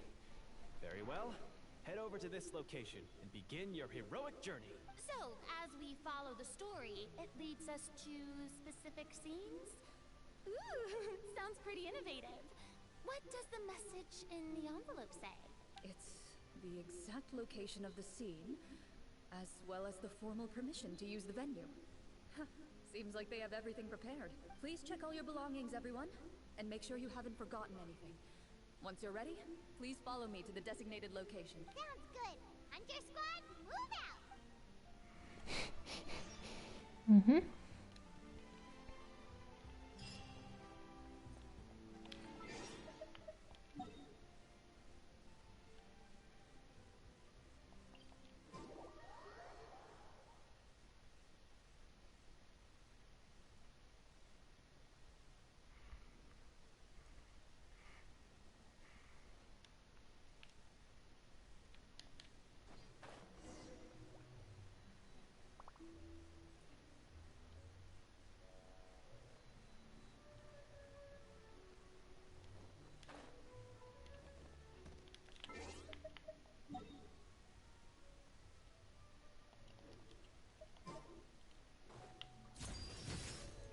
B: Very well, head over to this location and begin your heroic journey.
H: So, as we follow the story, it leads us to specific scenes? Ooh, sounds pretty innovative. What does the message in the envelope say?
E: It's the exact location of the scene, as well as the formal permission to use the venue. Huh, seems like they have everything prepared. Please check all your belongings, everyone, and make sure you haven't forgotten anything. Once you're ready, please follow me to the designated location.
C: Sounds good. Hunter Squad, move out!
A: Mm-hmm.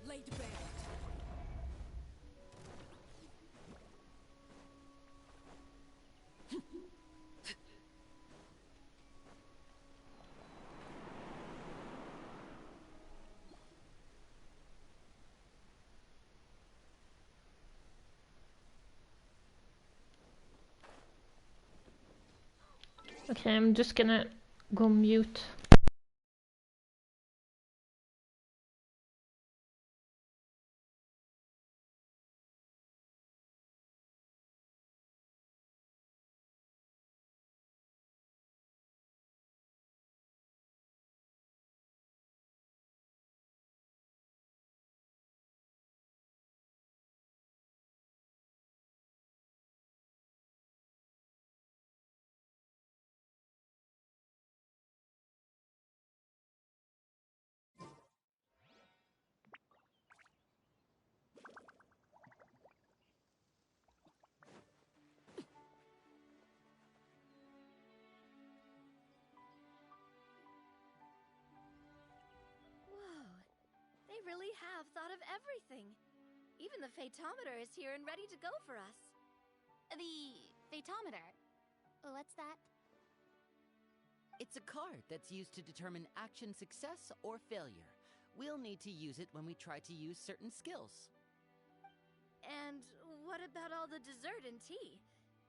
E: Laid bare.
A: Okay, I'm just gonna go mute.
F: Whoa, they really have thought of everything. Even the phaetometer is here and ready to go for us.
H: The phaetometer. What's that?
G: It's a card that's used to determine action success or failure. We'll need to use it when we try to use certain skills.
F: And what about all the dessert and tea?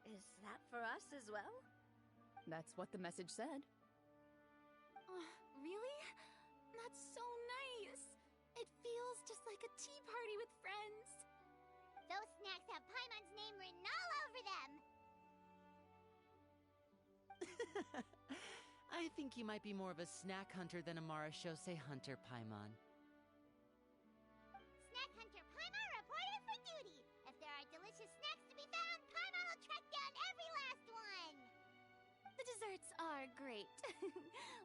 F: Is that for us as well?
E: That's what the message said.
H: Oh, really? That's so nice. It feels just like a tea party with friends.
C: Those snacks have Paimon's name written all over them.
G: I think you might be more of a snack hunter than a Marashose hunter, Paimon.
C: Snack Hunter Paimon reported for duty. If there are delicious snacks to be found, Paimon will track down every last one.
H: The desserts are great.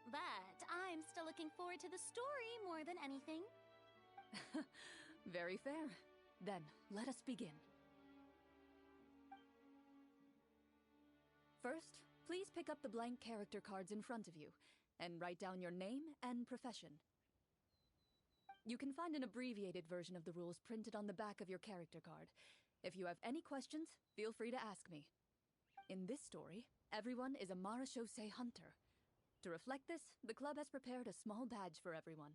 H: But I'm still looking forward to the story more than anything.
E: Very fair. Then, let us begin. First, please pick up the blank character cards in front of you, and write down your name and profession. You can find an abbreviated version of the rules printed on the back of your character card. If you have any questions, feel free to ask me. In this story, everyone is a Marashose hunter. To reflect this, the club has prepared a small badge for everyone.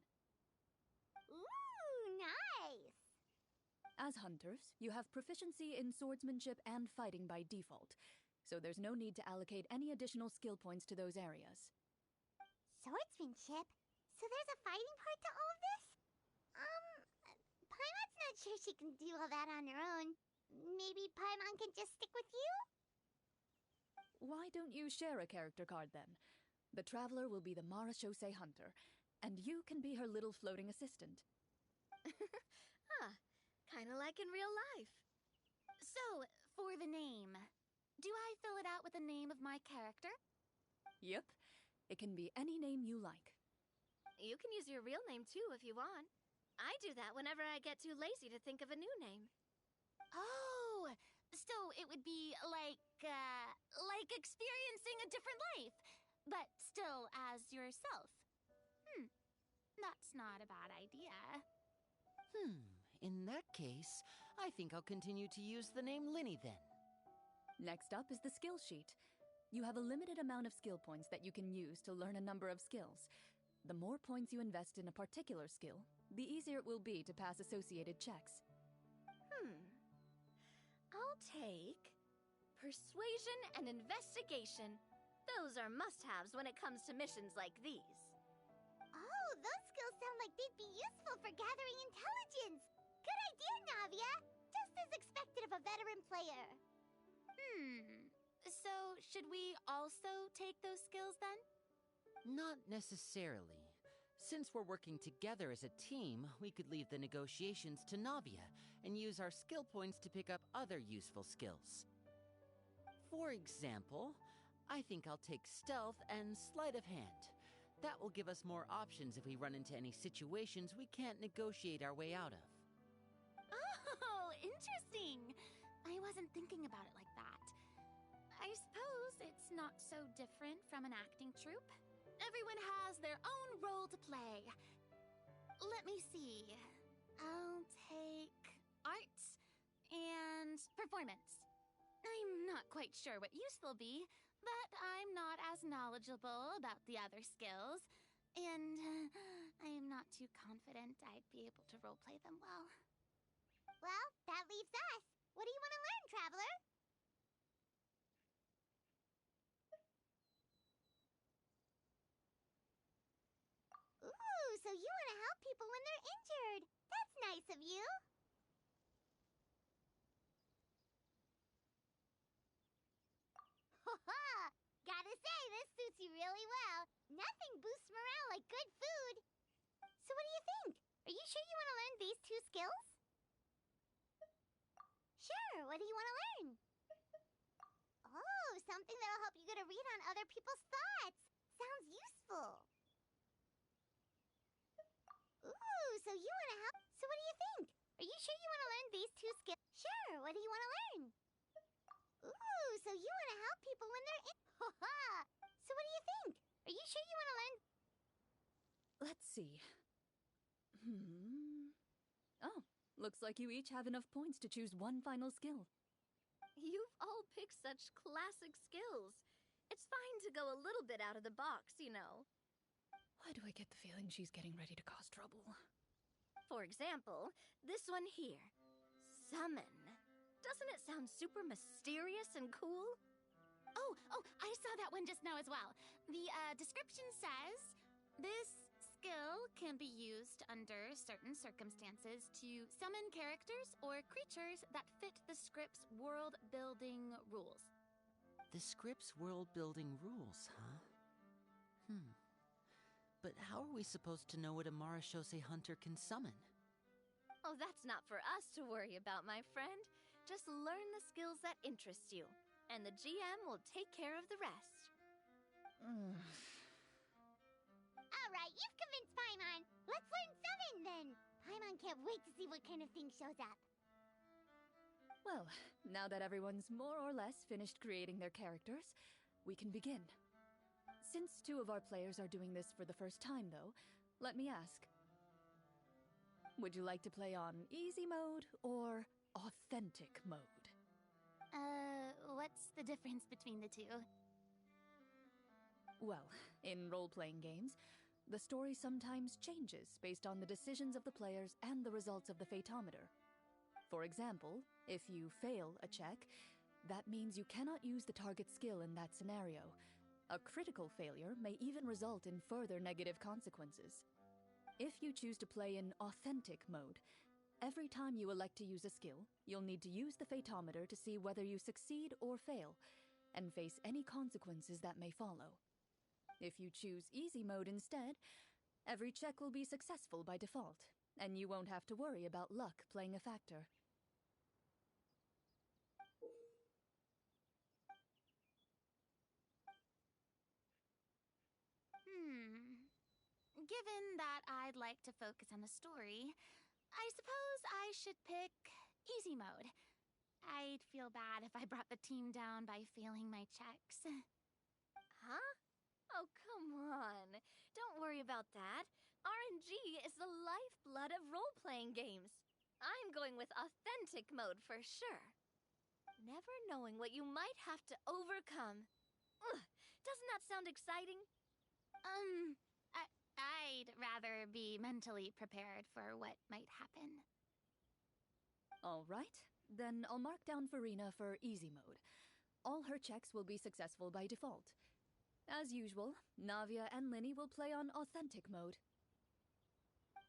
C: Ooh, nice!
E: As hunters, you have proficiency in swordsmanship and fighting by default, so there's no need to allocate any additional skill points to those areas.
C: Swordsmanship? So there's a fighting part to all of this? Paimon's not sure she can do all that on her own. Maybe Paimon can just stick with you?
E: Why don't you share a character card then? The Traveler will be the Marashose hunter, And you can be her little floating assistant.
F: Huh. Kinda like in real life.
H: So, for the name, do I fill it out with the name of my character?
E: Yep. It can be any name you like.
F: You can use your real name too if you want. I do that whenever I get too lazy to think of a new name.
H: Oh, so it would be like experiencing a different life, but still as yourself. That's not a bad idea.
G: In that case, I think I'll continue to use the name Linny then.
E: Next up is the skill sheet. You have a limited amount of skill points that you can use to learn a number of skills. The more points you invest in a particular skill, the easier it will be to pass associated checks.
F: I'll take persuasion and investigation. Those are must-haves when it comes to missions like these.
C: Oh, those skills sound like they'd be useful for gathering intelligence. Good idea, Navia. Just as expected of a veteran player.
H: So should we also take those skills then?
G: Not necessarily. Since we're working together as a team, we could leave the negotiations to Navia and use our skill points to pick up other useful skills. For example, I think I'll take stealth and sleight of hand. That will give us more options if we run into any situations we can't negotiate our way out of.
H: Oh, interesting. I wasn't thinking about it like that. I suppose it's not so different from an acting troupe. Everyone has their own role to play. Let me see. I'll take arts and performance. I'm not quite sure what use they'll be, but I'm not as knowledgeable about the other skills, and I am not too confident I'd be able to roleplay them well.
C: Well, that leaves us. What do you want to learn, Traveler? Ooh, so you want to help people when they're injured. That's nice of you. Ha! Gotta say, this suits you really well. Nothing boosts morale like good food. So what do you think? Are you sure you want to learn these two skills? Sure, what do you want to learn? Oh, something that'll help you get a read on other people's thoughts. Sounds useful. Ooh, so you want to help? So what do you think? Are you sure you want to learn these two skills? Sure, what do you want to learn? Ooh, so you want to help people when they're in... Ha-ha! So what do you think? Are you sure you want to learn...
E: Let's see. Oh, looks like you each have enough points to choose one final skill.
F: You've all picked such classic skills. It's fine to go a little bit out of the box, you know.
E: Why do I get the feeling she's getting ready to cause trouble?
F: For example, this one here. Summon. Doesn't it sound super mysterious and cool?
H: Oh, I saw that one just now as well. The description says, this skill can be used under certain circumstances to summon characters or creatures that fit the script's world-building rules.
G: The script's world-building rules, huh? But how are we supposed to know what a Marashose hunter can summon?
F: Oh, that's not for us to worry about, my friend. Just learn the skills that interest you, and the GM will take care of the rest.
C: All right, you've convinced Paimon. Let's learn summon, then. Paimon can't wait to see what kind of thing shows up.
E: Well, now that everyone's more or less finished creating their characters, we can begin. Since two of our players are doing this for the first time, though, let me ask. Would you like to play on easy mode or authentic mode?
H: What's the difference between the two?
E: Well, in role-playing games, the story sometimes changes based on the decisions of the players and the results of the Fatometer. For example, if you fail a check, that means you cannot use the target skill in that scenario. A critical failure may even result in further negative consequences. If you choose to play in authentic mode, every time you elect to use a skill, you'll need to use the Fatometer to see whether you succeed or fail, and face any consequences that may follow. If you choose easy mode instead, Every check will be successful by default, and you won't have to worry about luck playing a factor.
H: Given that I'd like to focus on the story, I suppose I should pick easy mode. I'd feel bad if I brought the team down by failing my checks.
F: Huh? Oh, come on. Don't worry about that. RNG is the lifeblood of role-playing games. I'm going with authentic mode for sure. Never knowing what you might have to overcome. Ugh, doesn't that sound exciting?
H: I'd rather be mentally prepared for what might happen.
E: All right, then I'll mark down Farina for easy mode. All her checks will be successful by default. As usual, Navia and Linny will play on authentic mode.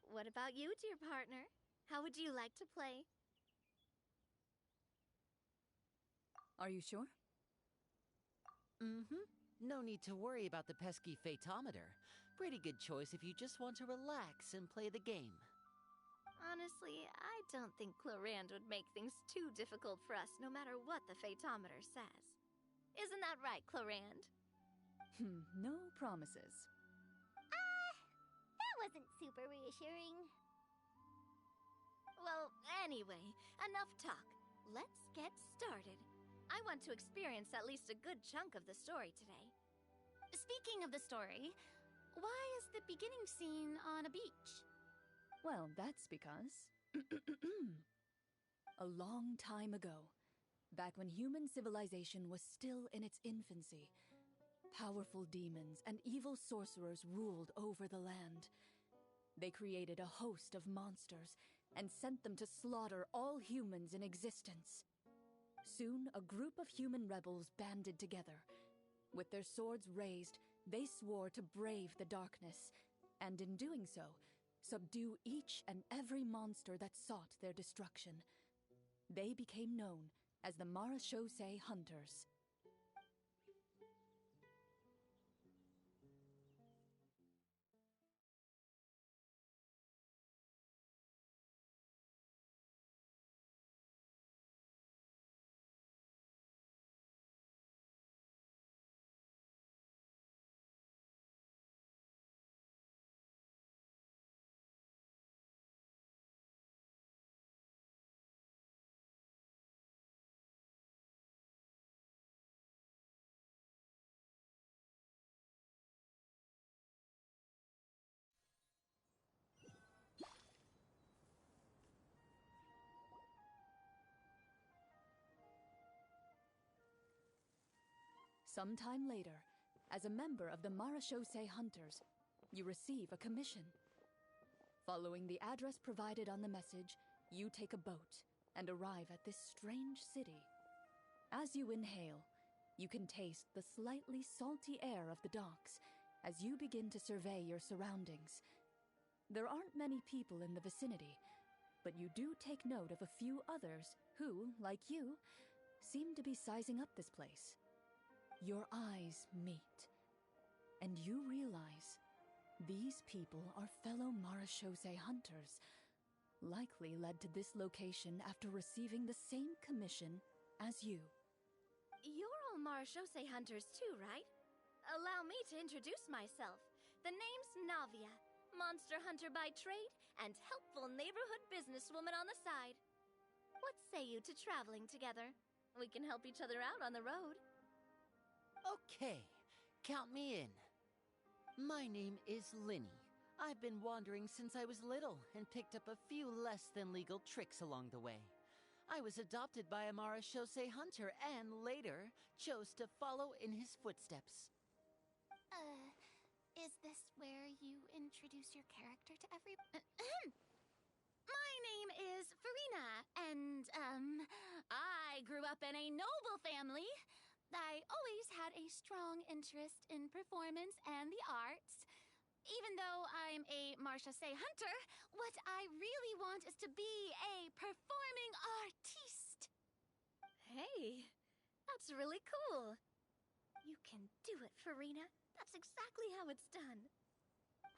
F: What about you, dear partner? How would you like to play?
E: Are you sure?
G: Mm-hmm. No need to worry about the pesky phaetometer. Pretty good choice if you just want to relax and play the game.
F: Honestly, I don't think Clorand would make things too difficult for us no matter what the phaetometer says. Isn't that right, Clorand?
E: No promises.
C: That wasn't super reassuring.
F: Well, anyway, enough talk. Let's get started. I want to experience at least a good chunk of the story today.
H: Speaking of the story, why is the beginning scene on a beach?
E: Well, that's because... a long time ago, back when human civilization was still in its infancy, powerful demons and evil sorcerers ruled over the land. They created a host of monsters and sent them to slaughter all humans in existence. Soon, a group of human rebels banded together. With their swords raised, they swore to brave the darkness, and in doing so, subdue each and every monster that sought their destruction. They became known as the Marachose Hunters. Sometime later, as a member of the Marachose Hunters, you receive a commission. Following the address provided on the message, you take a boat and arrive at this strange city. As you inhale, you can taste the slightly salty air of the docks as you begin to survey your surroundings. There aren't many people in the vicinity, but you do take note of a few others who, like you, seem to be sizing up this place. Your eyes meet, and you realize these people are fellow Marachose Hunters, likely led to this location after receiving the same commission as you.
F: You're all Marachose hunters too, right? Allow me to introduce myself. The name's Navia, monster hunter by trade and helpful neighborhood businesswoman on the side. What say you to traveling together? We can help each other out on the road.
G: Okay, count me in. My name is Linny. I've been wandering since I was little and picked up a few less than legal tricks along the way. I was adopted by a Marachose hunter and later chose to follow in his footsteps.
H: Is this where you introduce your character to everyone? My name is Farina, and, I grew up in a noble family. I always had a strong interest in performance and the arts. Even though I'm a Marachose hunter, what I really want is to be a performing artiste.
F: Hey, that's really cool. You can do it, Farina. That's exactly how it's done.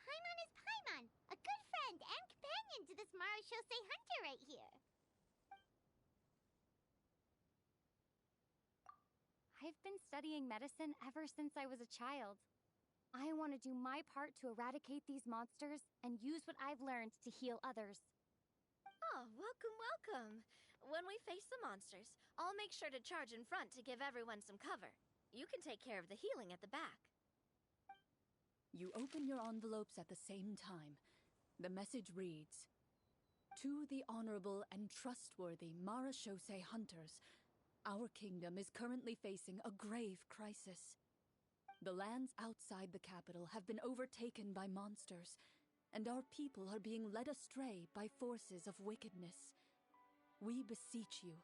C: Paimon is Paimon, a good friend and companion to this Marushosei hunter right here.
I: I've been studying medicine ever since I was a child. I want to do my part to eradicate these monsters and use what I've learned to heal others.
F: Oh, welcome, welcome. When we face the monsters, I'll make sure to charge in front to give everyone some cover. You can take care of the healing at the back.
E: You open your envelopes at the same time. The message reads, "To the honorable and trustworthy Marushosei hunters, our kingdom is currently facing a grave crisis. The lands outside the capital have been overtaken by monsters, and our people are being led astray by forces of wickedness. We beseech you,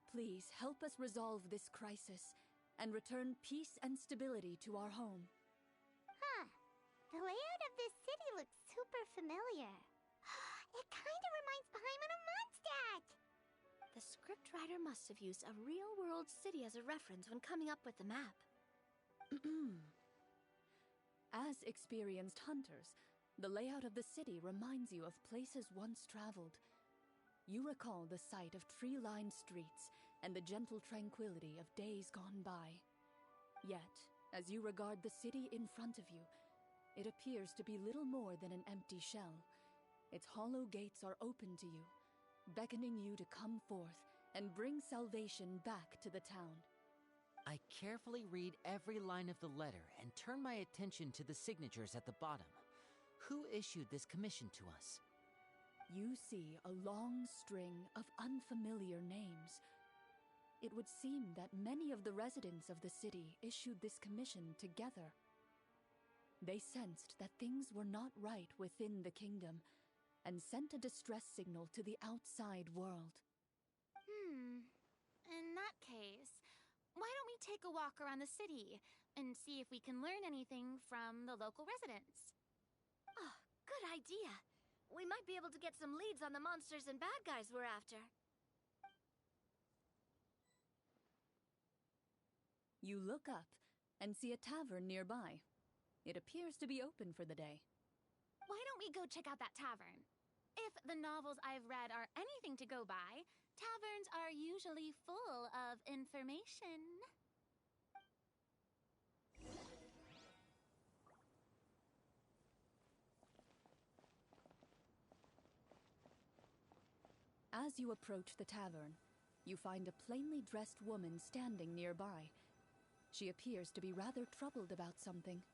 E: please help us resolve this crisis and return peace and stability to our home."
C: Huh. The layout of this city looks super familiar. It kinda reminds Paimon of Mondstadt!
F: The scriptwriter must have used a real-world city as a reference when coming up with the map.
E: As experienced hunters, the layout of the city reminds you of places once traveled. You recall the sight of tree-lined streets and the gentle tranquility of days gone by. Yet, as you regard the city in front of you, it appears to be little more than an empty shell. Its hollow gates are open to you, beckoning you to come forth and bring salvation back to the town.
G: I carefully read every line of the letter and turn my attention to the signatures at the bottom. Who issued this commission to us?
E: You see a long string of unfamiliar names. It would seem that many of the residents of the city issued this commission together. They sensed that things were not right within the kingdom and sent a distress signal to the outside world.
H: In that case, why don't we take a walk around the city and see if we can learn anything from the local residents?
F: Oh, good idea. We might be able to get some leads on the monsters and bad guys we're after.
E: You look up and see a tavern nearby. It appears to be open for the day.
H: Why don't we go check out that tavern? If the novels I've read are anything to go by, taverns are usually full of information.
E: As you approach the tavern, you find a plainly dressed woman standing nearby. She appears to be rather troubled about something.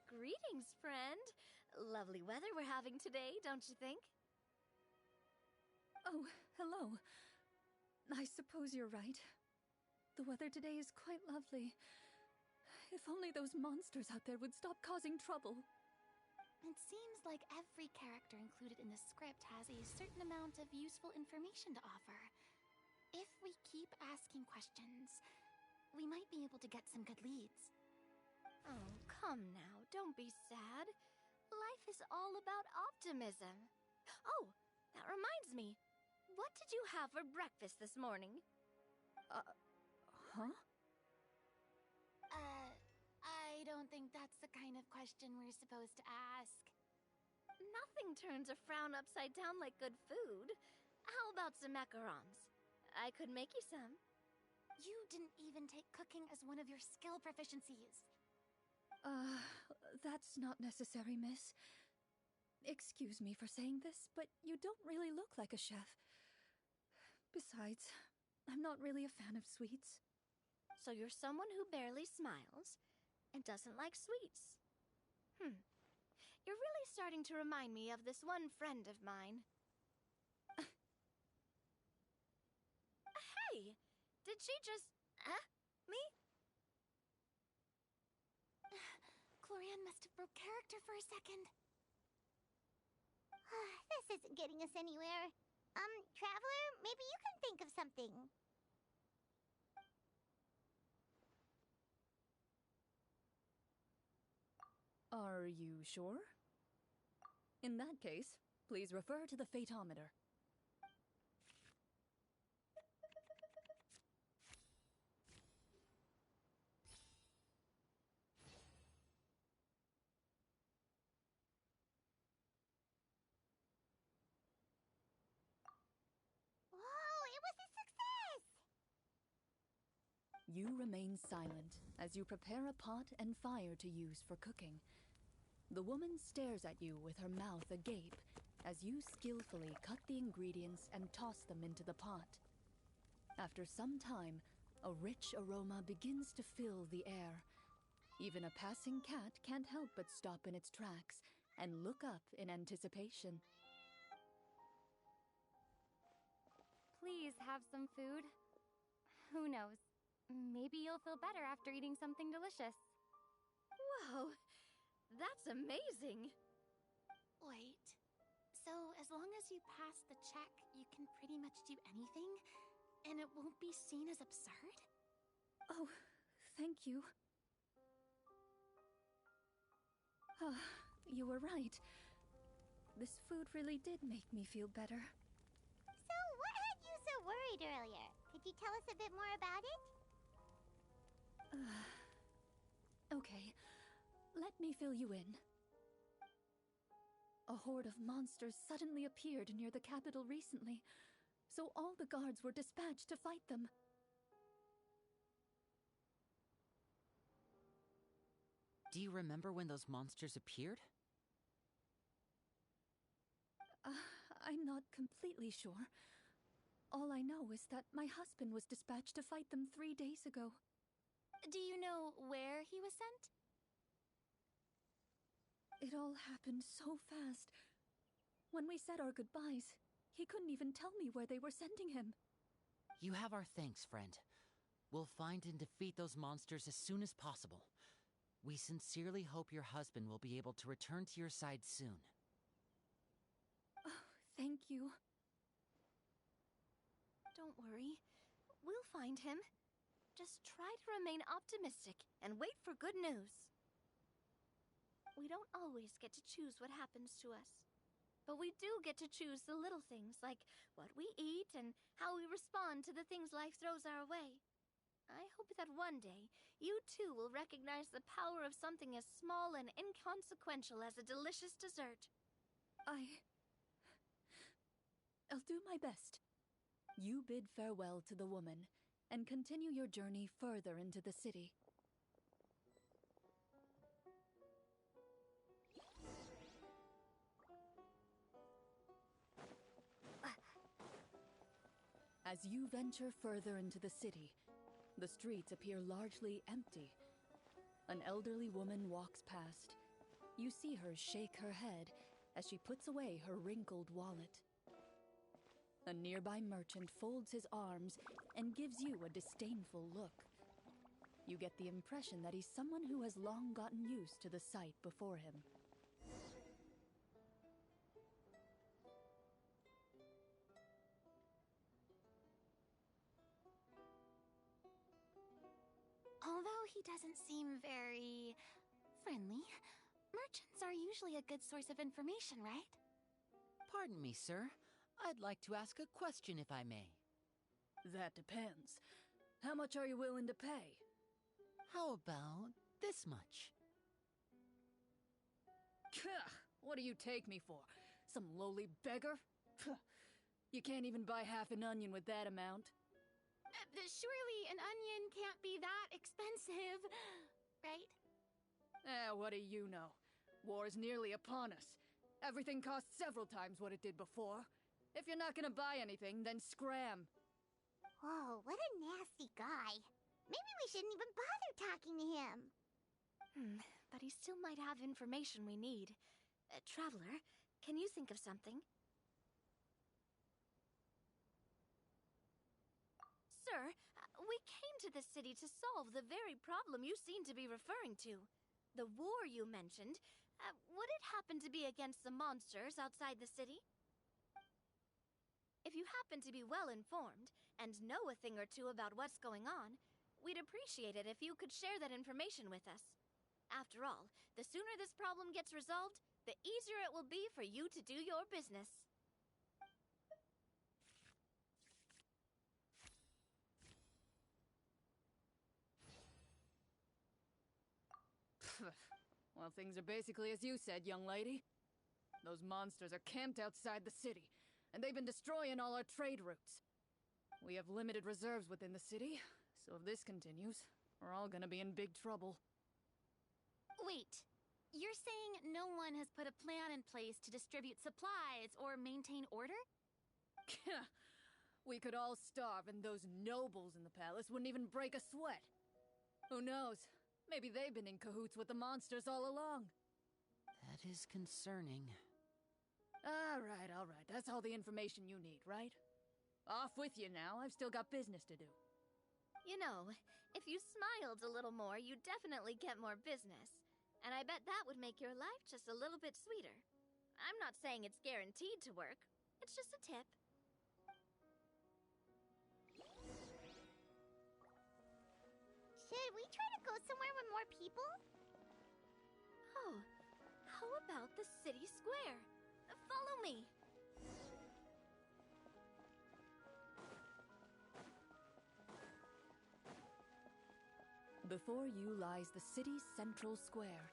F: Greetings, friend. Lovely weather we're having today, don't you think?
E: Oh, hello. I suppose you're right. The weather today is quite lovely. If only those monsters out there would stop causing trouble.
H: It seems like every character included in the script has a certain amount of useful information to offer. If we keep asking questions, we might be able to get some good leads.
F: Oh, come now, don't be sad. Life is all about optimism. Oh, that reminds me. What did you have for breakfast this morning?
E: Huh?
H: I don't think that's the kind of question we're supposed to ask.
F: Nothing turns a frown upside down like good food. How about some macarons? I could make you some.
H: You didn't even take cooking as one of your skill proficiencies.
E: That's not necessary, miss. Excuse me for saying this, but you don't really look like a chef. Besides, I'm not really a fan of sweets.
F: So you're someone who barely smiles and doesn't like sweets. You're really starting to remind me of this one friend of mine. Hey! Did she just... me?
H: Glorianne must have broke character for a second.
C: This isn't getting us anywhere. Traveler, maybe you can think of something.
E: Are you sure? In that case, please refer to the fatometer. You remain silent as you prepare a pot and fire to use for cooking. The woman stares at you with her mouth agape as you skillfully cut the ingredients and toss them into the pot. After some time, a rich aroma begins to fill the air. Even a passing cat can't help but stop in its tracks and look up in anticipation.
I: Please have some food. Who knows? Maybe you'll feel better after eating something delicious.
F: Whoa, that's amazing.
H: Wait. So as long as you pass the check, you can pretty much do anything? And it won't be seen as absurd?
E: Oh, thank you. You were right. This food really did make me feel better.
C: So, what had you so worried earlier? Could you tell us a bit more about it?
E: Okay, let me fill you in. A horde of monsters suddenly appeared near the capital recently, so all the guards were dispatched to fight them.
G: Do you remember when those monsters appeared?
E: I'm not completely sure. All I know is that my husband was dispatched to fight them 3 days ago.
H: Do you know where he was sent?
E: It all happened so fast. When we said our goodbyes, he couldn't even tell me where they were sending him.
G: You have our thanks, friend. We'll find and defeat those monsters as soon as possible. We sincerely hope your husband will be able to return to your side soon.
E: Oh, thank you.
F: Don't worry. We'll find him. Just try to remain optimistic and wait for good news. We don't always get to choose what happens to us. But we do get to choose the little things, like what we eat and how we respond to the things life throws our way. I hope that one day, you too will recognize the power of something as small and inconsequential as a delicious dessert.
E: I'll do my best. You bid farewell to the woman, and continue your journey further into the city. As you venture further into the city, the streets appear largely empty. An elderly woman walks past. You see her shake her head as she puts away her wrinkled wallet. A nearby merchant folds his arms and gives you a disdainful look. You get the impression that he's someone who has long gotten used to the sight before him.
H: Although he doesn't seem very friendly, merchants are usually a good source of information, right?
G: Pardon me, sir. I'd like to ask a question if I may.
E: That depends. How much are you willing to pay?
G: How about this much?
E: What do you take me for? Some lowly beggar? You can't even buy half an onion with that amount.
H: Surely an onion can't be that expensive, right?
E: What do you know? War is nearly upon us. Everything costs several times what it did before. If you're not gonna buy anything, then scram.
C: Whoa, what a nasty guy. Maybe we shouldn't even bother talking to him.
F: But he still might have information we need. Traveler, can you think of something? Sir, we came to this city to solve the very problem you seem to be referring to. The war you mentioned, would it happen to be against the monsters outside the city? If you happen to be well informed and know a thing or two about what's going on, we'd appreciate it if you could share that information with us. After all, the sooner this problem gets resolved, the easier it will be for you to do your business.
E: Well, things are basically as you said, young lady. Those monsters are camped outside the city, and they've been destroying all our trade routes. We have limited reserves within the city, So if this continues, we're all gonna be in big trouble.
I: Wait, you're saying no one has put a plan in place to distribute supplies or maintain order?
E: We could all starve and those nobles in the palace wouldn't even break a sweat. Who knows? Maybe they've been in cahoots with the monsters all along.
G: That is concerning.
E: Alright. That's all the information you need, right? Off with you now. I've still got business to do.
F: You know, if you smiled a little more, you'd definitely get more business. And I bet that would make your life just a little bit sweeter. I'm not saying it's guaranteed to work. It's just a tip.
C: Should we try to go somewhere with more people?
F: Oh, how about the city square? Follow me.
E: Before you lies the city's central square.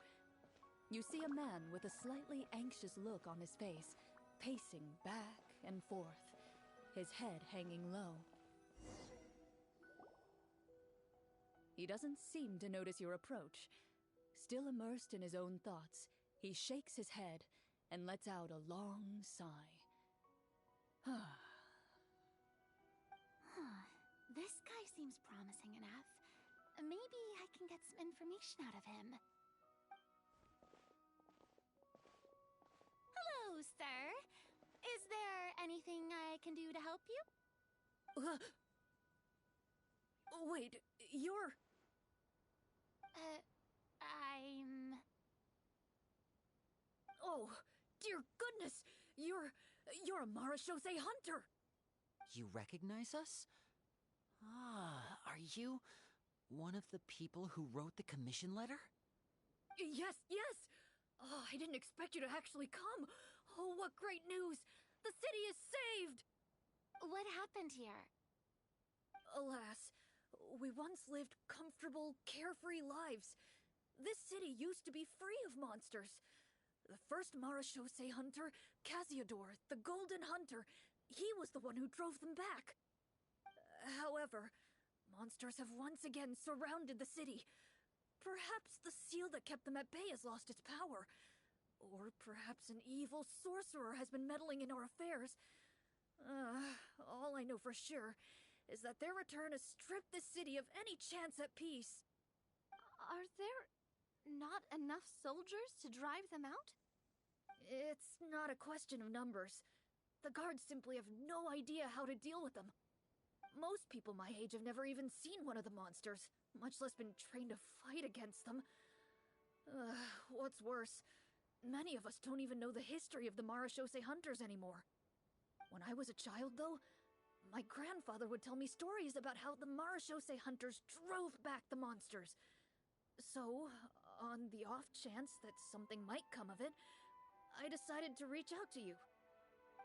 E: You see a man with a slightly anxious look on his face, pacing back and forth, his head hanging low. He doesn't seem to notice your approach. Still immersed in his own thoughts, he shakes his head and lets out a long sigh.
I: This guy seems promising enough. Maybe I can get some information out of him. Hello, sir. Is there anything I can do to help you?
E: Wait, you're...
I: I'm...
E: Oh, dear goodness! You're a Marashose hunter!
G: You recognize us? Ah, are you one of the people who wrote the commission letter?
E: Yes! Oh, I didn't expect you to actually come! Oh, what great news! The city is saved!
I: What happened here?
E: Alas, we once lived comfortable, carefree lives. This city used to be free of monsters. The first Marashose hunter, Casiodor, the Golden Hunter, he was the one who drove them back. However, monsters have once again surrounded the city. Perhaps the seal that kept them at bay has lost its power. Or perhaps an evil sorcerer has been meddling in our affairs. All I know for sure is that their return has stripped the city of any chance at peace.
F: Are there not enough soldiers to drive them out?
E: It's not a question of numbers. The guards simply have no idea how to deal with them. Most people my age have never even seen one of the monsters, much less been trained to fight against them. What's worse, many of us don't even know the history of the Marashose hunters anymore. When I was a child, though, my grandfather would tell me stories about how the Marashose hunters drove back the monsters. So, on the off chance that something might come of it, I decided to reach out to you.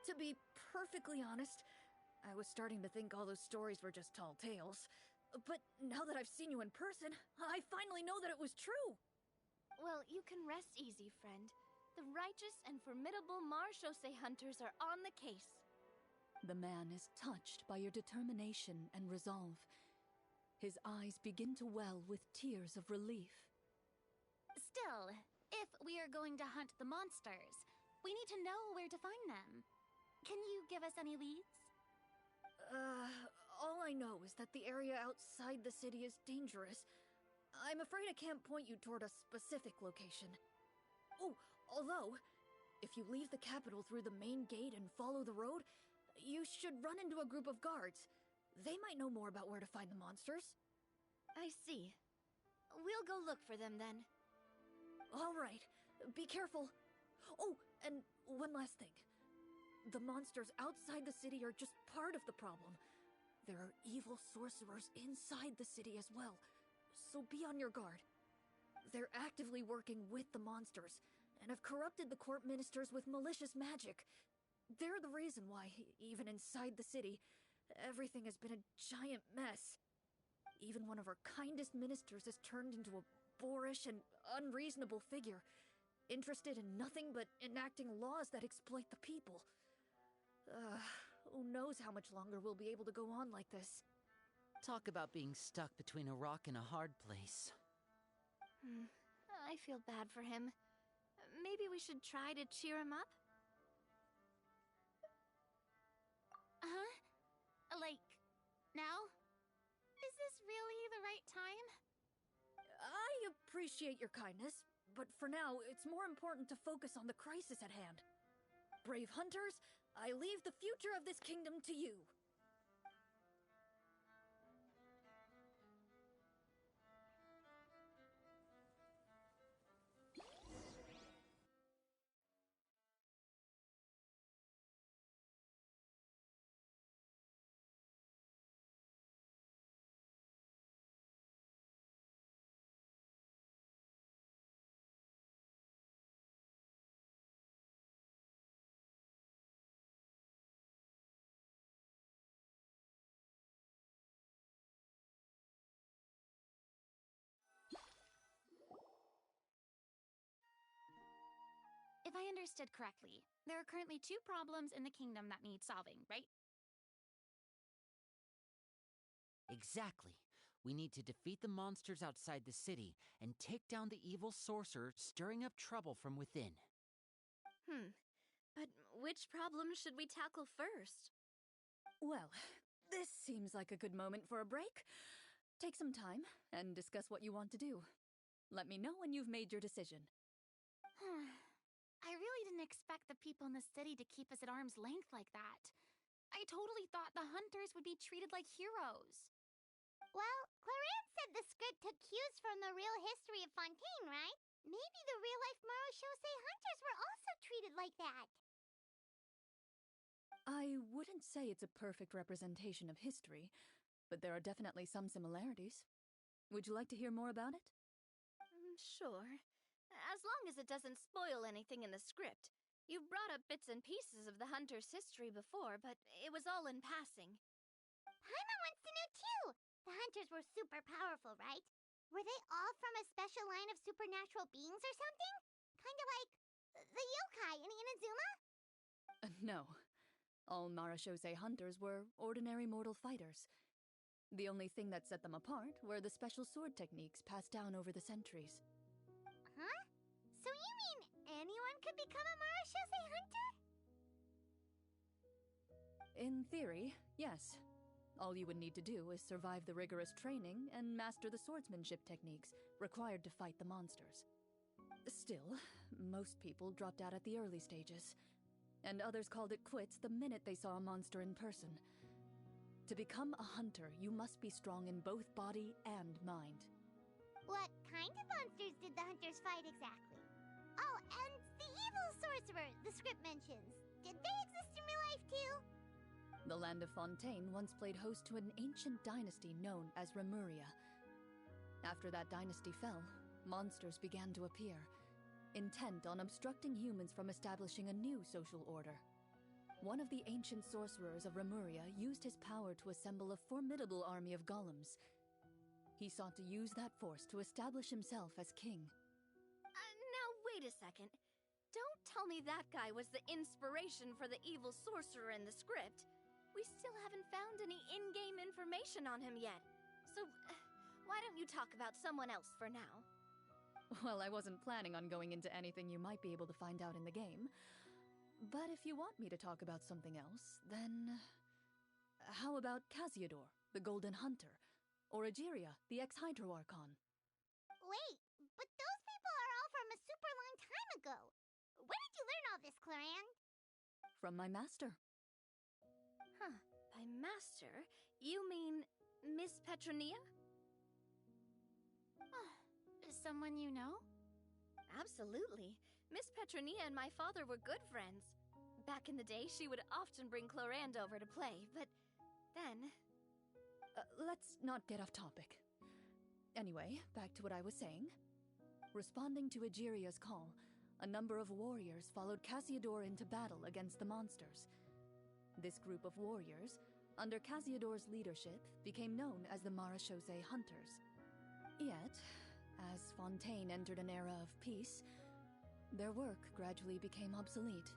E: To be perfectly honest, I was starting to think all those stories were just tall tales. But now that I've seen you in person, I finally know that it was true!
F: Well, you can rest easy, friend. The righteous and formidable Marashose hunters are on the case.
E: The man is touched by your determination and resolve. His eyes begin to well with tears of relief.
I: Still, if we are going to hunt the monsters, we need to know where to find them. Can you give us any leads?
E: All I know is that the area outside the city is dangerous. I'm afraid I can't point you toward a specific location. Oh, although, if you leave the capital through the main gate and follow the road, you should run into a group of guards. They might know more about where to find the monsters.
F: I see. We'll go look for them then.
E: All right, be careful. Oh, and one last thing. The monsters outside the city are just part of the problem. There are evil sorcerers inside the city as well, so be on your guard. They're actively working with the monsters, and have corrupted the court ministers with malicious magic. They're the reason why, even inside the city, everything has been a giant mess. Even one of our kindest ministers has turned into a boorish and unreasonable figure, interested in nothing but enacting laws that exploit the people. Who knows how much longer we'll be able to go on like this.
G: Talk about being stuck between a rock and a hard place.
F: I feel bad for him. Maybe we should try to cheer him up?
H: Huh? Like, now? Is this really the right time?
J: I appreciate your kindness, but for now, it's more important to focus on the crisis at hand. Brave hunters, I leave the future of this kingdom to you.
H: If I understood correctly, there are currently 2 problems in the kingdom that need solving, right?
G: Exactly. We need to defeat the monsters outside the city and take down the evil sorcerer stirring up trouble from within.
F: But which problem should we tackle first?
E: Well, this seems like a good moment for a break. Take some time and discuss what you want to do. Let me know when you've made your decision.
H: I really didn't expect the people in the city to keep us at arm's length like that. I totally thought the hunters would be treated like heroes.
C: Well, Clarence said the script took cues from the real history of Fontaine, right? Maybe the real-life Marushosei hunters were also treated like that.
E: I wouldn't say it's a perfect representation of history, but there are definitely some similarities. Would you like to hear more about it?
F: Sure. As long as it doesn't spoil anything in the script. You brought up bits and pieces of the hunter's history before, but it was all in passing.
C: Paimon wants to know too! The hunters were super powerful, right? Were they all from a special line of supernatural beings or something? Kind of like the yokai in Inazuma?
E: No. All Marushosei hunters were ordinary mortal fighters. The only thing that set them apart were the special sword techniques passed down over the centuries.
C: Huh? So you mean anyone could become a Marushosei hunter?
E: In theory, yes. All you would need to do is survive the rigorous training and master the swordsmanship techniques required to fight the monsters. Still, most people dropped out at the early stages, and others called it quits the minute they saw a monster in person. To become a hunter, you must be strong in both body and mind.
C: What kind of monsters did the hunters fight exactly? Oh, and the evil sorcerer the script mentions. Did they exist in real life too?
E: The land of Fontaine once played host to an ancient dynasty known as Remuria. After that dynasty fell, monsters began to appear, intent on obstructing humans from establishing a new social order. One of the ancient sorcerers of Remuria used his power to assemble a formidable army of golems. He sought to use that force to establish himself as king.
F: Now wait a second. Don't tell me that guy was the inspiration for the evil sorcerer in the script. We still haven't found any in-game information on him yet. So, why don't you talk about someone else for now?
E: Well, I wasn't planning on going into anything you might be able to find out in the game. But if you want me to talk about something else, then... How about Casiodor, the Golden Hunter? Or Egeria, the ex-Hydro Archon?
C: Wait, but those people are all from a super long time ago. Where did you learn all this, Claran?
E: From my master.
F: Huh. By master, you mean Miss Petronia?
H: Someone you know?
F: Absolutely. Miss Petronia and my father were good friends. Back in the day, she would often bring Clorand over to play, but then...
E: Let's not get off topic. Anyway, back to what I was saying. Responding to Egeria's call, a number of warriors followed Casiodor into battle against the monsters. This group of warriors, under Casiodor's leadership, became known as the Marushosei Hunters. Yet, as Fontaine entered an era of peace, their work gradually became obsolete.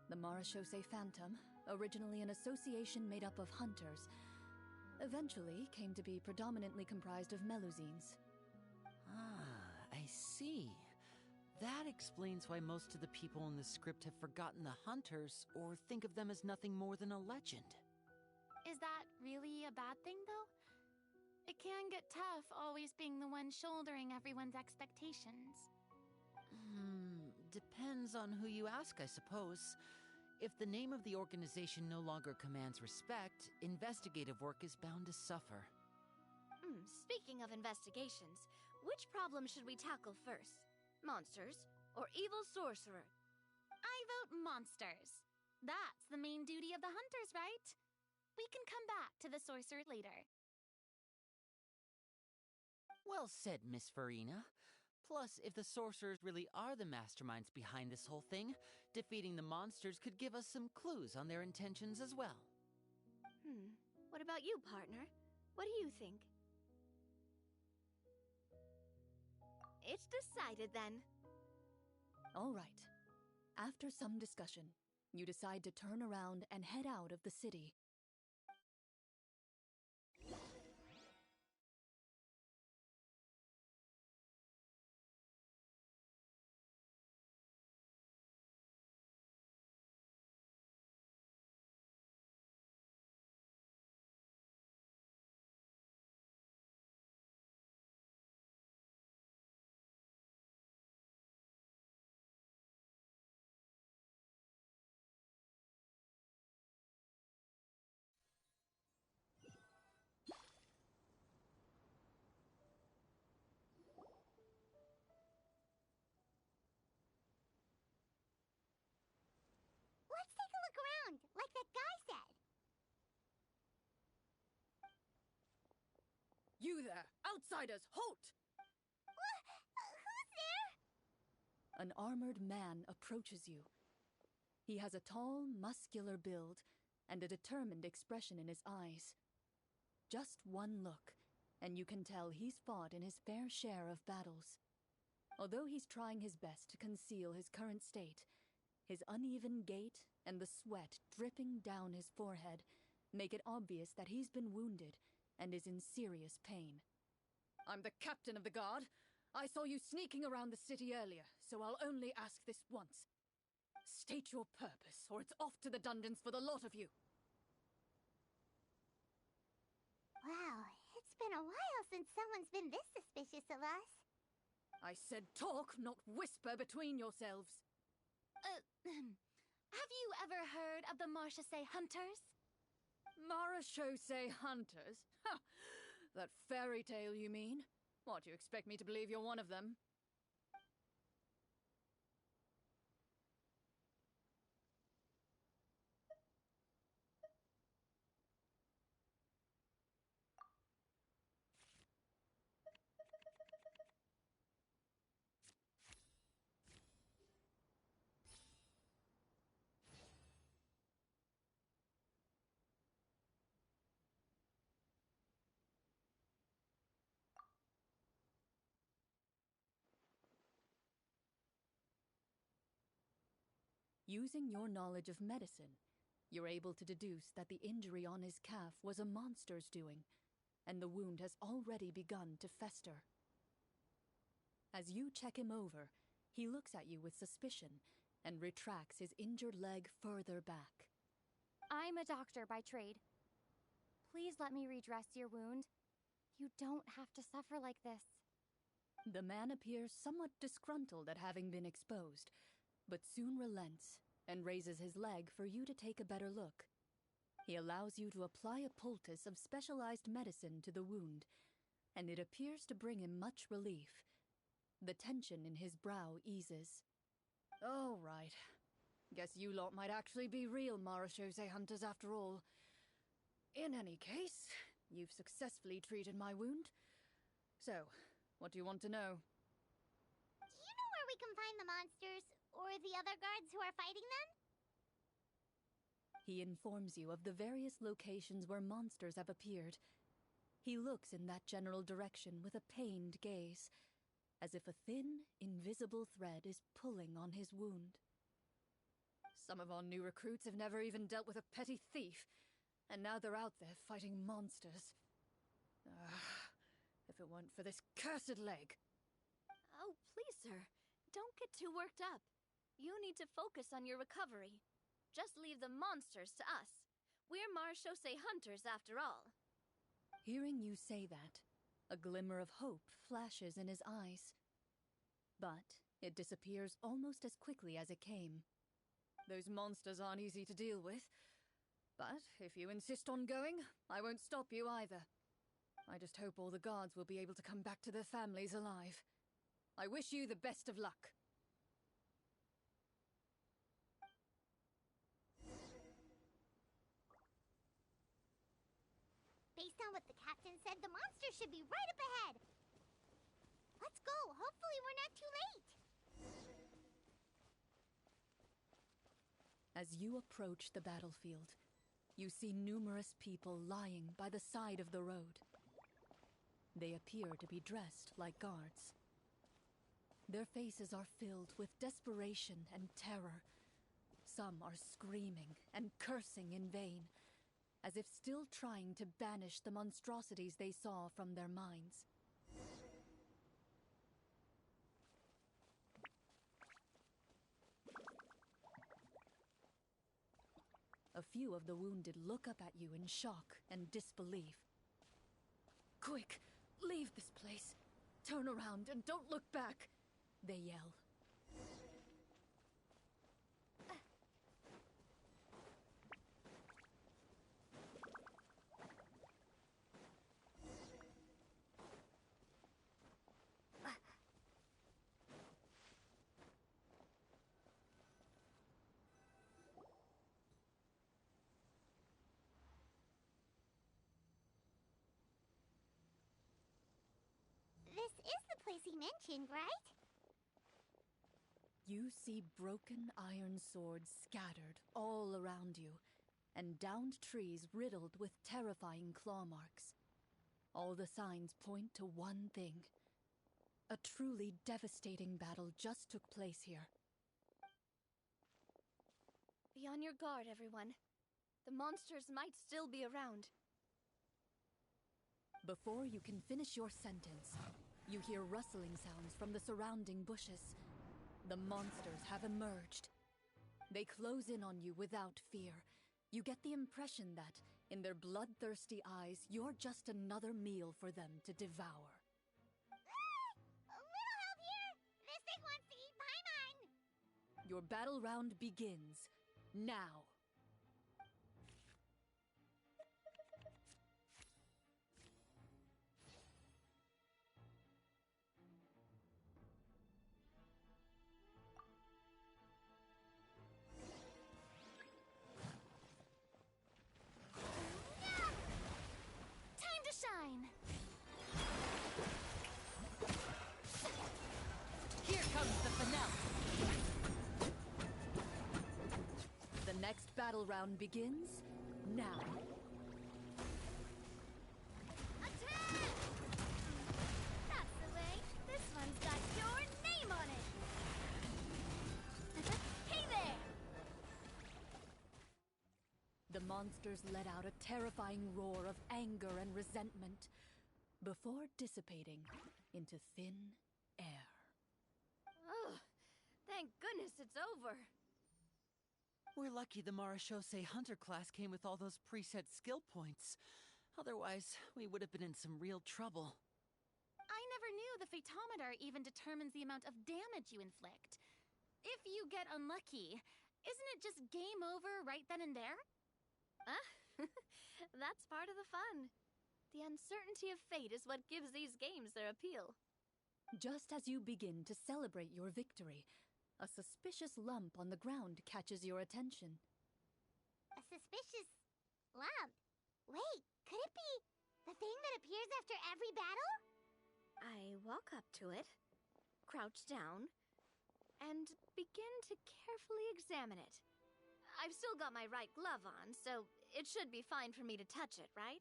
E: The Marushosei Phantom, originally an association made up of hunters, eventually came to be predominantly comprised of melusines.
G: Ah, I see. That explains why most of the people in the script have forgotten the hunters or think of them as nothing more than a legend.
H: Is that really a bad thing, though? It can get tough always being the one shouldering everyone's expectations.
G: Depends on who you ask, I suppose. If the name of the organization no longer commands respect, investigative work is bound to suffer.
F: Speaking of investigations, which problem should we tackle first? Monsters or evil sorcerer?
H: I vote monsters. That's the main duty of the hunters, right? We can come back to the sorcerer later.
G: Well said, Miss Farina. Plus, if the sorcerers really are the masterminds behind this whole thing, defeating the monsters could give us some clues on their intentions as well.
F: What about you, partner? What do you think? It's decided then.
E: All right. After some discussion, you decide to turn around and head out of the city.
C: Let's take a look around, like that guy said.
J: You there! Outsiders, halt!
C: Who's there?
E: An armored man approaches you. He has a tall, muscular build and a determined expression in his eyes. Just one look, and you can tell he's fought in his fair share of battles. Although he's trying his best to conceal his current state, his uneven gait and the sweat dripping down his forehead make it obvious that he's been wounded and is in serious pain.
J: I'm the captain of the guard. I saw you sneaking around the city earlier, so I'll only ask this once. State your purpose, or it's off to the dungeons for the lot of you.
C: Wow, it's been a while since someone's been this suspicious of us.
J: I said talk, not whisper between yourselves.
H: Have you ever heard of the Marchese Hunters?
J: Marachose hunters? Ha! That fairy tale, you mean? What, you expect me to believe you're one of them?
E: Using your knowledge of medicine, you're able to deduce that the injury on his calf was a monster's doing, and the wound has already begun to fester. As you check him over, he looks at you with suspicion and retracts his injured leg further back.
I: I'm a doctor by trade. Please let me redress your wound. You don't have to suffer like this.
E: The man appears somewhat disgruntled at having been exposed, but soon relents and raises his leg for you to take a better look. He allows you to apply a poultice of specialized medicine to the wound, and it appears to bring him much relief. The tension in his brow eases.
J: All right. Guess you lot might actually be real Marachose hunters after all. In any case, you've successfully treated my wound. So, what do you want to know?
C: Do you know where we can find the monsters, or the other guards who are fighting them?
E: He informs you of the various locations where monsters have appeared. He looks in that general direction with a pained gaze, as if a thin, invisible thread is pulling on his wound.
J: Some of our new recruits have never even dealt with a petty thief. And now they're out there fighting monsters. If it weren't for this cursed leg.
F: Oh, please, sir. Don't get too worked up. You need to focus on your recovery. Just leave the monsters to us. We're Marechaussee hunters, after all.
J: Hearing you say that, a glimmer of hope flashes in his eyes. But it disappears almost as quickly as it came. Those monsters aren't easy to deal with. But if you insist on going, I won't stop you either. I just hope all the guards will be able to come back to their families alive. I wish you the best of luck.
C: Based on what the captain said, the monster should be right up ahead. Let's go. Hopefully we're not too late.
J: As you approach the battlefield, you see numerous people lying by the side of the road. They appear to be dressed like guards. Their faces are filled with desperation and terror. Some are screaming and cursing in vain, as if still trying to banish the monstrosities they saw from their minds. A few of the wounded look up at you in shock and disbelief. Quick, leave this place. Turn around and don't look back, they yell.
C: This is the place he mentioned, right?
J: You see broken iron swords scattered all around you, and downed trees riddled with terrifying claw marks. All the signs point to one thing. A truly devastating battle just took place here.
F: Be on your guard, everyone. The monsters might still be around.
J: Before you can finish your sentence, you hear rustling sounds from the surrounding bushes. The monsters have emerged. They close in on you without fear. You get the impression that, in their bloodthirsty eyes, you're just another meal for them to devour.
C: A little help here! This thing wants to eat Paimon!
J: Your battle round begins now.
H: Time to shine!
J: Here comes the finale. The next battle round begins now.
F: Attack! That's the way. This one's got your name on it. Hey there!
J: The monsters let out a terrifying roar of anger and resentment before dissipating into thin air.
F: Oh, thank goodness it's over.
G: We're lucky the Marechaussee Hunter class came with all those preset skill points. Otherwise, we would have been in some real trouble.
H: I never knew the phytometer even determines the amount of damage you inflict. If you get unlucky, isn't it just game over right then and there?
F: That's part of the fun. The uncertainty of fate is what gives these games their appeal.
J: Just as you begin to celebrate your victory, a suspicious lump on the ground catches your attention.
C: A suspicious lump. Wait, could it be the thing that appears after every battle?
F: I walk up to it, crouch down, and begin to carefully examine it. I've still got my right glove on, so it should be fine for me to touch it, right?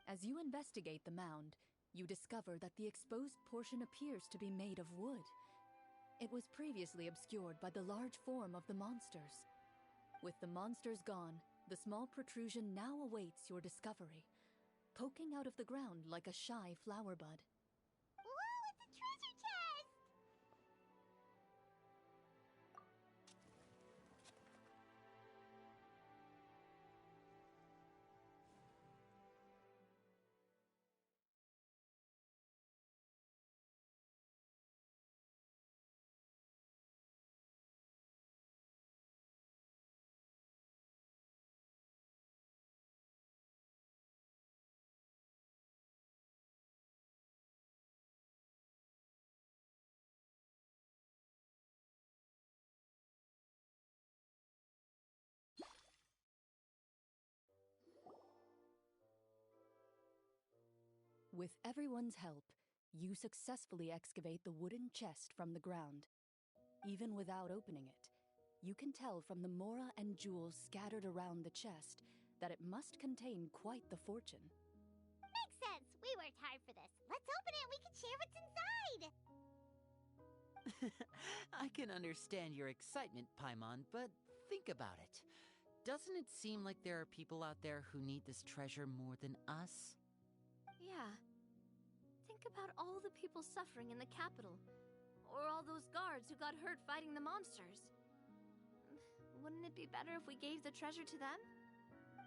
J: As you investigate the mound, you discover that the exposed portion appears to be made of wood. It was previously obscured by the large form of the monsters. With the monsters gone,
E: The small protrusion now awaits your discovery, poking out of the ground like a shy flower bud.
C: Whoa, it's a treasure chest!
E: With everyone's help, you successfully excavate the wooden chest from the ground. Even without opening it, you can tell from the mora and jewels scattered around the chest that it must contain quite the fortune.
C: Makes sense. We worked hard for this. Let's open it and we can share what's inside!
G: I can understand your excitement, Paimon, but think about it. Doesn't it seem like there are people out there who need this treasure more than us?
F: Yeah. Think about all the people suffering in the capital. Or all those guards who got hurt fighting the monsters. Wouldn't it be better if we gave the treasure to them?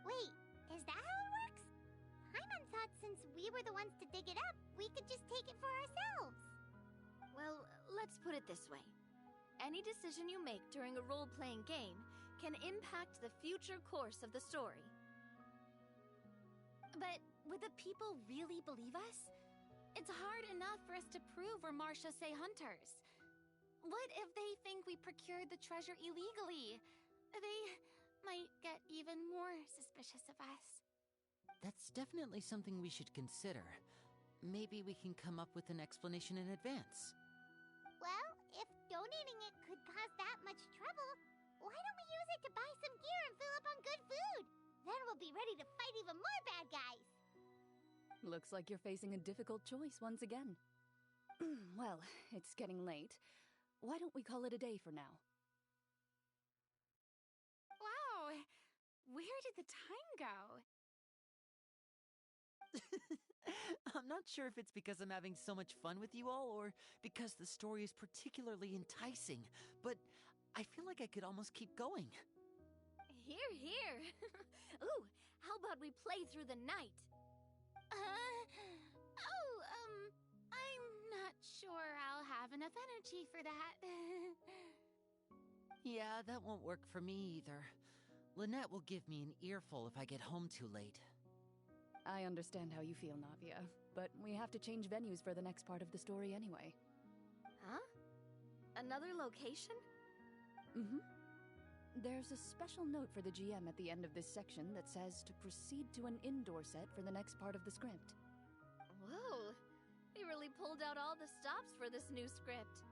C: Wait, is that how it works? Paimon thought since we were the ones to dig it up, we could just take it for ourselves.
F: Well, let's put it this way. Any decision you make during a role-playing game can impact the future course of the story.
H: But would the people really believe us? It's hard enough for us to prove we're Marcia Say hunters. What if they think we procured the treasure illegally? They might get even more suspicious of us.
G: That's definitely something we should consider. Maybe we can come up with an explanation in advance.
C: Well, if donating it could cause that much trouble, why don't we use it to buy some gear and fill up on good food? Then we'll be ready to fight even more bad guys.
E: Looks like you're facing a difficult choice once again. Well, it's getting late. Why don't we call it a day for now?
H: Wow! Where did the time go?
G: I'm not sure if it's because I'm having so much fun with you all or because the story is particularly enticing, but I feel like I could almost keep going.
F: Here, here. Ooh, how about we play through the night?
H: I'm not sure I'll have enough energy for that.
G: Yeah, that won't work for me either. Lynette will give me an earful if I get home too late.
E: I understand how you feel, Navia, but we have to change venues for the next part of the story anyway.
F: Huh? Another location?
E: Mm-hmm. There's a special note for the GM at the end of this section that says to proceed to an indoor set for the next part of the script.
F: Whoa! They really pulled out all the stops for this new script.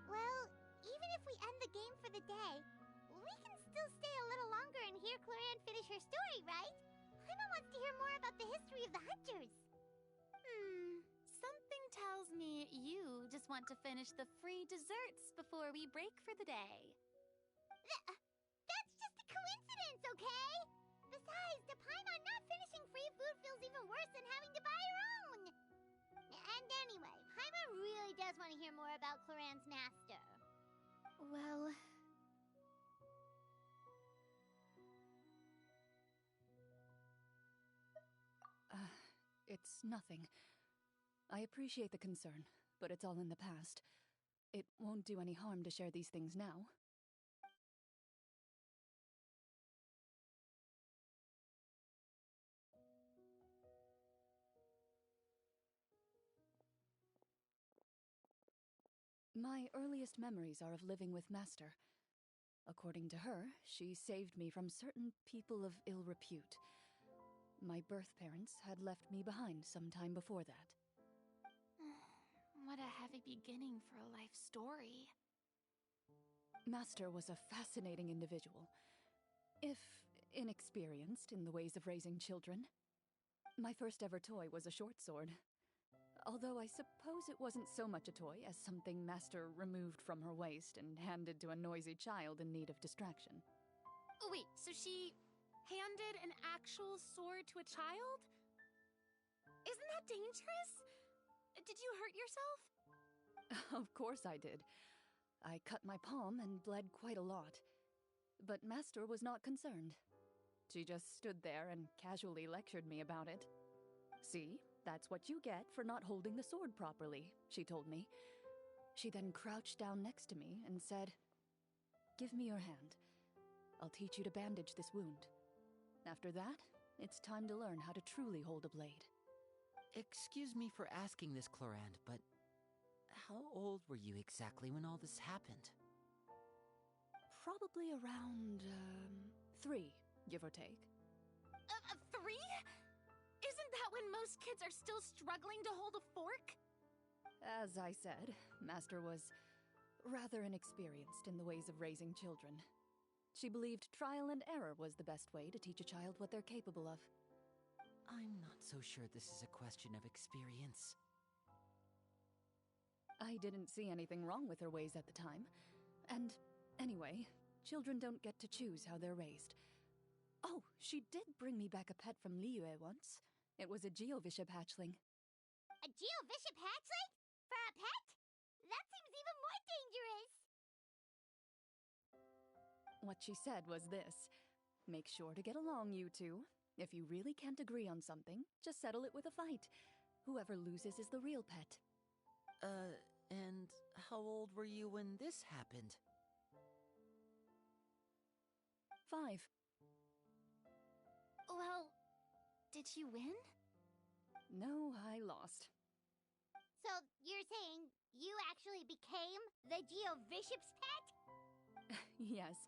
C: Well, even if we end the game for the day, we can still stay a little longer and hear Claran finish her story, right? Paimon wants to hear more about the history of the hunters.
H: Something tells me you just want to finish the free desserts before we break for the day.
C: That's just a coincidence, okay? Besides, to Paimon, not finishing free food feels even worse than having to buy her own. And anyway, Paimon really does want to hear more about Claran's master.
F: Well...
E: It's nothing. I appreciate the concern, but it's all in the past. It won't do any harm to share these things now. My earliest memories are of living with Master. According to her, she saved me from certain people of ill repute. My birth parents had left me behind some time before that.
H: What a heavy beginning for a life story.
E: Master was a fascinating individual, if inexperienced in the ways of raising children. My first ever toy was a short sword. Although I suppose it wasn't so much a toy as something Master removed from her waist and handed to a noisy child in need of distraction.
H: Oh wait, so she handed an actual sword to a child? Isn't that dangerous? Did you hurt yourself?
E: Of course I did. I cut my palm and bled quite a lot. But Master was not concerned. She just stood there and casually lectured me about it. "See, that's what you get for not holding the sword properly," she told me. She then crouched down next to me and said, "Give me your hand. I'll teach you to bandage this wound. After that, it's time to learn how to truly hold a blade."
G: Excuse me for asking this, Clorand, but how old were you exactly when all this happened?
E: Probably around, 3, give or take.
H: 3? Isn't that when most kids are still struggling to hold a fork?
E: As I said, Master was rather inexperienced in the ways of raising children. She believed trial and error was the best way to teach a child what they're capable of.
G: I'm not so sure this is a question of experience.
E: I didn't see anything wrong with her ways at the time. And anyway, children don't get to choose how they're raised. Oh, she did bring me back a pet from Liyue once. It was a Geovishap hatchling.
C: A Geovishap hatchling? For a pet? That seems even more dangerous!
E: What she said was this: "Make sure to get along, you two. If you really can't agree on something, just settle it with a fight. Whoever loses is the real pet."
G: And how old were you when this happened?
E: 5.
H: Well, did you win?
E: No, I lost.
C: So, you're saying you actually became the Geovishap's pet?
E: Yes,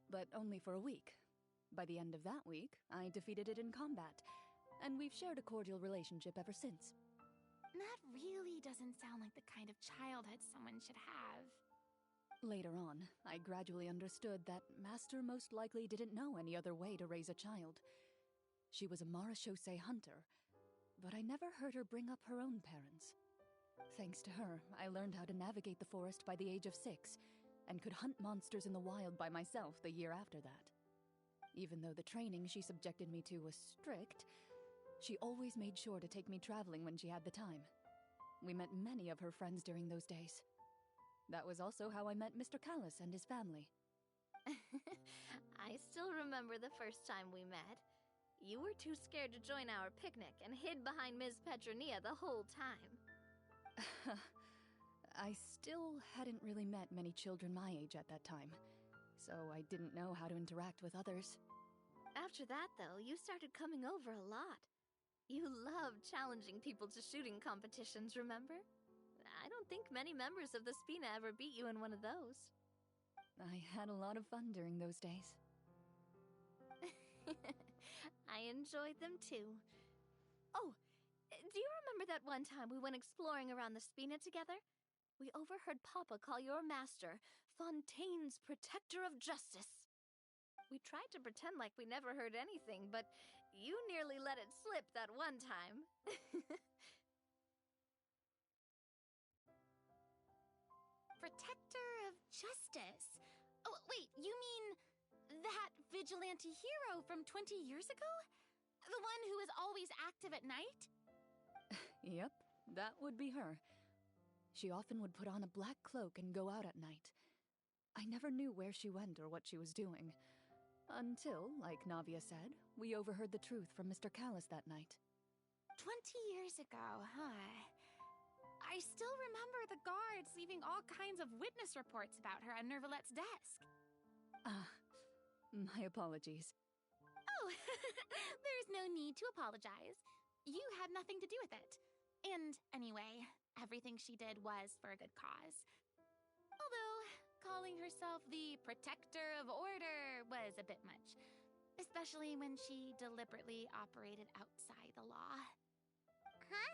E: but only for a week. By the end of that week, I defeated it in combat, and we've shared a cordial relationship ever since.
H: That really doesn't sound like the kind of childhood someone should have.
E: Later on, I gradually understood that Master most likely didn't know any other way to raise a child. She was a Marashosei hunter, but I never heard her bring up her own parents. Thanks to her, I learned how to navigate the forest by the age of 6, and could hunt monsters in the wild by myself the year after that. Even though the training she subjected me to was strict, she always made sure to take me traveling when she had the time. We met many of her friends during those days. That was also how I met Mr. Callis and his family.
F: I still remember the first time we met. You were too scared to join our picnic and hid behind Ms. Petronia the whole time.
E: I still hadn't really met many children my age at that time, so I didn't know how to interact with others.
F: After that, though, you started coming over a lot. You loved challenging people to shooting competitions, remember? I don't think many members of the Spina ever beat you in one of those.
E: I had a lot of fun during those days.
F: I enjoyed them too. Oh, do you remember that one time we went exploring around the Spina together? We overheard Papa call your master Fontaine's Protector of Justice. We tried to pretend like we never heard anything, but you nearly let it slip that one time.
H: Protector of Justice? Oh, wait, you mean that vigilante hero from 20 years ago? The one who is always active at night?
E: Yep, that would be her. She often would put on a black cloak and go out at night. I never knew where she went or what she was doing. Until, like Navia said, we overheard the truth from Mr. Callis that night.
H: 20 years ago, huh? I still remember the guards leaving all kinds of witness reports about her on Nervalette's desk.
E: My apologies.
H: Oh, there's no need to apologize. You had nothing to do with it. And anyway, everything she did was for a good cause. Although, calling herself the Protector of Order was a bit much. Especially when she deliberately operated outside the law.
C: Huh?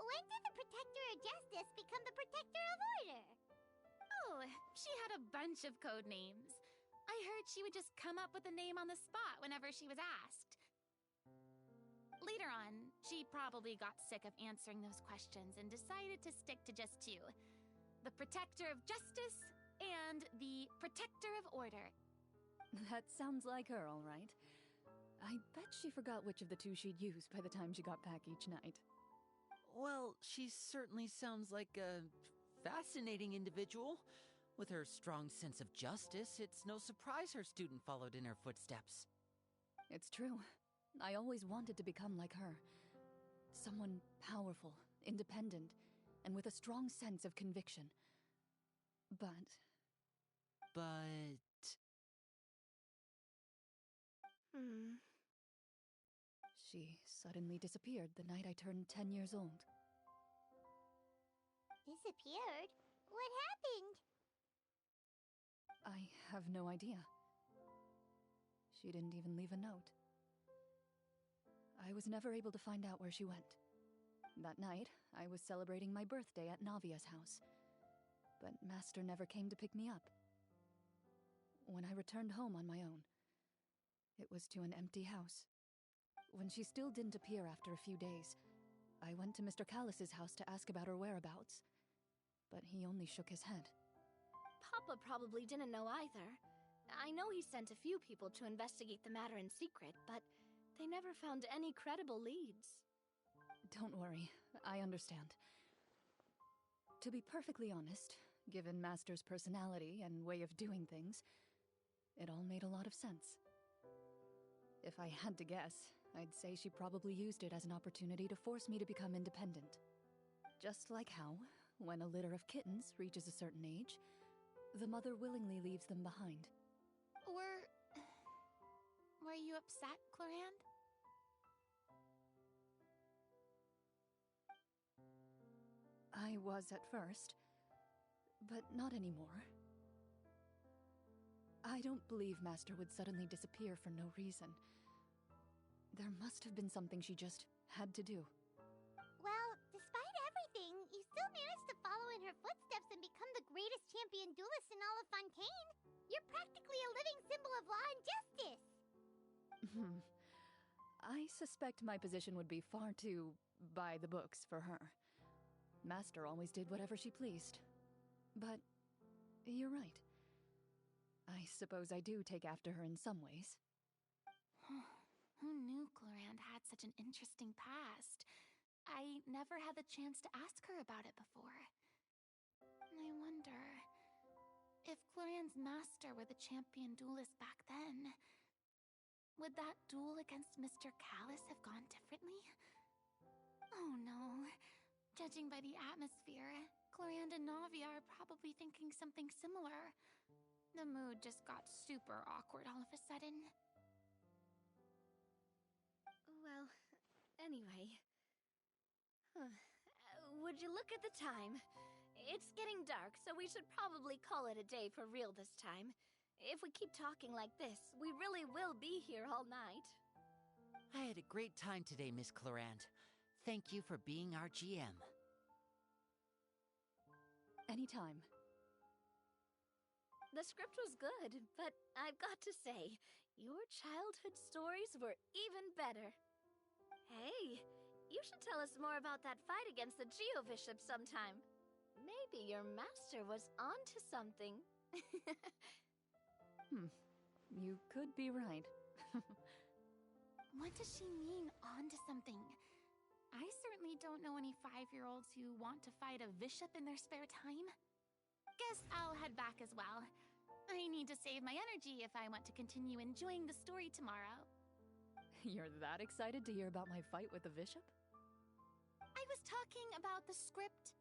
C: When did the Protector of Justice become the Protector of Order?
H: Oh, she had a bunch of code names. I heard she would just come up with a name on the spot whenever she was asked. Later on, she probably got sick of answering those questions and decided to stick to just 2. The Protector of Justice and the Protector of Order.
E: That sounds like her, all right. I bet she forgot which of the two she'd use by the time she got back each night.
G: Well, she certainly sounds like a fascinating individual. With her strong sense of justice, it's no surprise her student followed in her footsteps.
E: It's true. I always wanted to become like her. Someone powerful, independent, and with a strong sense of conviction. But... She suddenly disappeared the night I turned 10 years old.
C: Disappeared? What happened?
E: I have no idea. She didn't even leave a note. I was never able to find out where she went. That night, I was celebrating my birthday at Navia's house, but Master never came to pick me up. When I returned home on my own, it was to an empty house. When she still didn't appear after a few days, I went to Mr. Callus's house to ask about her whereabouts, but he only shook his head.
F: Papa probably didn't know either. I know he sent a few people to investigate the matter in secret, but they never found any credible leads.
E: Don't worry, I understand. To be perfectly honest, given Master's personality and way of doing things, it all made a lot of sense. If I had to guess, I'd say she probably used it as an opportunity to force me to become independent. Just like how, when a litter of kittens reaches a certain age, the mother willingly leaves them behind.
H: Were you upset, Clorand?
E: I was at first, but not anymore. I don't believe Master would suddenly disappear for no reason. There must have been something she just had to do.
C: Well, despite everything, you still managed to follow in her footsteps and become the greatest champion duelist in all of Fontaine. You're practically a living symbol of law and justice.
E: I suspect my position would be far too by the books for her. Master always did whatever she pleased. But you're right. I suppose I do take after her in some ways.
H: Who knew Clorand had such an interesting past? I never had the chance to ask her about it before. I wonder if Clorand's master were the champion duelist back then, would that duel against Mr. Callus have gone differently? Oh no. Judging by the atmosphere, Clorand and Navia are probably thinking something similar. The mood just got super awkward all of a sudden.
F: Well, anyway. Would you look at the time? It's getting dark, so we should probably call it a day for real this time. If we keep talking like this, we really will be here all night.
G: I had a great time today, Miss Clorand. Thank you for being our GM.
E: Anytime.
F: The script was good, but I've got to say, your childhood stories were even better. Hey, you should tell us more about that fight against the Geo-Bishop sometime. Maybe your master was onto something.
E: You could be right.
H: What does she mean, onto something? I certainly don't know any 5-year-olds who want to fight a bishop in their spare time. Guess I'll head back as well. I need to save my energy if I want to continue enjoying the story tomorrow.
E: You're that excited to hear about my fight with the bishop?
H: I was talking about the script.